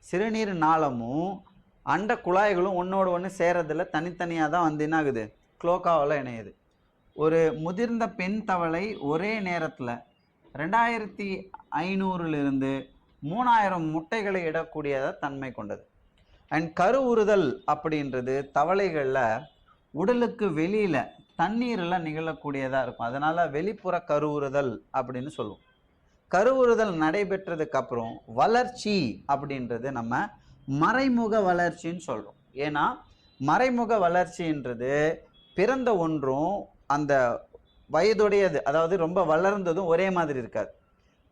சிறுநீர் நாளமும் அண்ட குழாய்களும் ஒன்றோடு ஒன்று சேரதில்லை, தனித்தனியாக தான் வந்து என்ன ஆகுது, குளோக்காவில் இணையுது. ஒரு முதிர்ந்த பெண் தவளை ஒரே நேரத்தில் 2500 3000 முட்டைகளை இடக்கூடியத தன்மை கொண்டது. அண்ட் கருவுறுதல் அப்படின்றது தவளைகளில் உடலுக்கு வெளியில் தண்ணீரில் நிகழக்கூடியதாக இருக்கும். அதனால் வெளிப்புற கருவுறுதல் அப்படின்னு சொல்லுவோம். கருவுறுதல் நடைபெற்றதுக்கு அப்புறம் வளர்ச்சி அப்படின்றது நம்ம மறைமுக வளர்ச்சின்னு சொல்கிறோம். ஏன்னா மறைமுக வளர்ச்சின்றது பிறந்த ஒன்றும் அந்த வயதுடையது, அதாவது ரொம்ப வளர்ந்ததும் ஒரே மாதிரி இருக்காது.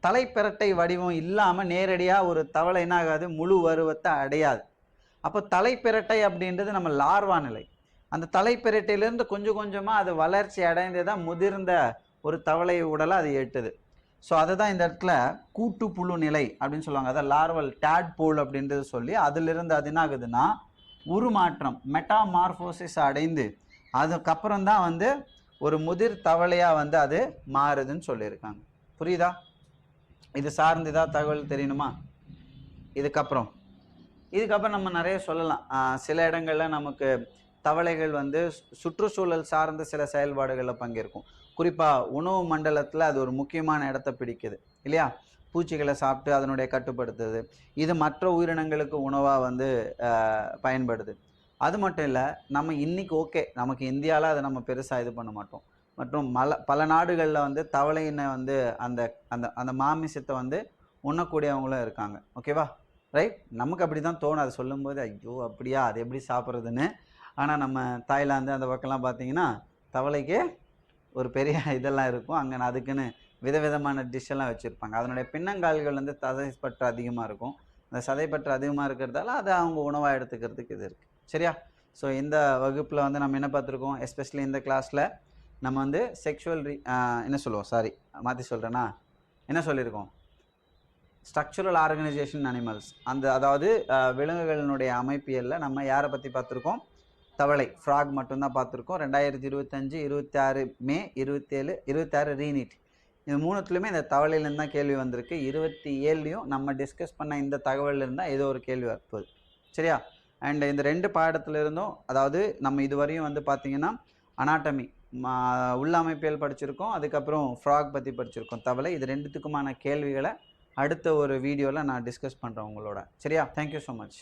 தலைப்பிரட்டை வடிவம் இல்லாமல் நேரடியாக ஒரு தவளை என்ன ஆகாது, முழு பருவத்தை அடையாது. அப்போ தலைப்பிரட்டை அப்படின்றது நம்ம லார்வா நிலை. அந்த தலைப்பிரட்டையிலேருந்து கொஞ்சம் கொஞ்சமாக அது வளர்ச்சி அடைந்து தான் முதிர்ந்த ஒரு தவளை உடலை அது எட்டுது. ஸோ அதை தான் இந்த இடத்துல கூட்டுப்புழு நிலை அப்படின்னு சொல்லுவாங்க. அதான் லார்வல் டேட்போல் அப்படின்றது சொல்லி அதிலிருந்து அது என்ன ஆகுதுன்னா உருமாற்றம் மெட்டாமார்போசிஸ் அடைந்து அதுக்கப்புறம் தான் வந்து ஒரு முதிர் தவளையாக வந்து அது மாறுதுன்னு சொல்லியிருக்காங்க. புரியுதா? இது சார்ந்து ஏதாவது தகவல் தெரியணுமா? இதுக்கப்புறம் நம்ம நிறைய சொல்லலாம். சில இடங்களில் நமக்கு தவளைகள் வந்து சுற்றுச்சூழல் சார்ந்த சில செயல்பாடுகளில் பங்கேற்கும். குறிப்பாக உணவு மண்டலத்தில் அது ஒரு முக்கியமான இடத்த பிடிக்குது இல்லையா? பூச்சிகளை சாப்பிட்டு அதனுடைய கட்டுப்படுத்துது. இது மற்ற உயிரினங்களுக்கு உணவாக வந்து பயன்படுது. அது மட்டும் இல்லை, நம்ம இன்னைக்கு ஓகே, நமக்கு இந்தியாவில் அதை நம்ம பெருசாக இது பண்ண மாட்டோம். மற்றும் பல நாடுகளில் வந்து தவளையினை வந்து அந்த அந்த அந்த மாமிசத்தை வந்து உண்ணக்கூடியவங்களும் இருக்காங்க. ஓகேவா? ரைட். நமக்கு அப்படி தான் தோணும் அதை சொல்லும்போது, ஐயோ அப்படியா, அது எப்படி சாப்பிட்றதுன்னு. ஆனால் நம்ம தாய்லாந்து அந்த பக்கம்லாம் பார்த்தீங்கன்னா தவளைக்கே ஒரு பெரிய இதெல்லாம் இருக்கும். அங்கே அதுக்குன்னு விதவிதமான டிஷ்ஷெல்லாம் வச்சுருப்பாங்க. அதனுடைய பின்னங்கால்கள் வந்து சதைப்பற்று அதிகமாக இருக்கும். அந்த சதைப்பற்று அதிகமாக இருக்கிறதால அதை அவங்க உணவாக எடுத்துக்கிறதுக்கு இது இருக்குது. சரியா? ஸோ இந்த வகுப்பில் வந்து நம்ம என்ன பார்த்துருக்கோம், எஸ்பெஷலி இந்த கிளாஸில் நம்ம வந்து செக்ஷுவல் என்ன சொல்லுவோம், சாரி மாற்றி சொல்கிறேன்னா என்ன சொல்லியிருக்கோம், ஸ்ட்ரக்சரல் ஆர்கனைசேஷன் அனிமல்ஸ். அதாவது விலங்குகளினுடைய அமைப்பியலில் நம்ம யாரை பற்றி பார்த்துருக்கோம், தவளை ஃப்ராக் மட்டும்தான் பார்த்துருக்கோம். 2025 26 மே 27 26 ரீநீட். இது மூணுத்துலையுமே இந்த தவளையிலேருந்து தான் கேள்வி வந்திருக்கு. 27லையும் நம்ம டிஸ்கஸ் பண்ண இந்த தகவலில் இருந்தால் ஏதோ ஒரு கேள்வி வரப்போகுது. சரியா? அண்ட் இந்த 2 பாடத்துல இருந்தும், அதாவது நம்ம இதுவரையும் வந்து பார்த்திங்கன்னா அனாட்டமி உள்ள அமைப்பியல் படிச்சிருக்கோம், அதுக்கப்புறம் ஃப்ராக் பற்றி படிச்சிருக்கோம், தவளை. இது 2த்துக்குமான கேள்விகளை அடுத்த ஒரு வீடியோவில் நான் டிஸ்கஸ் பண்ணுறேன் உங்களோட. சரியா? Thank you so much.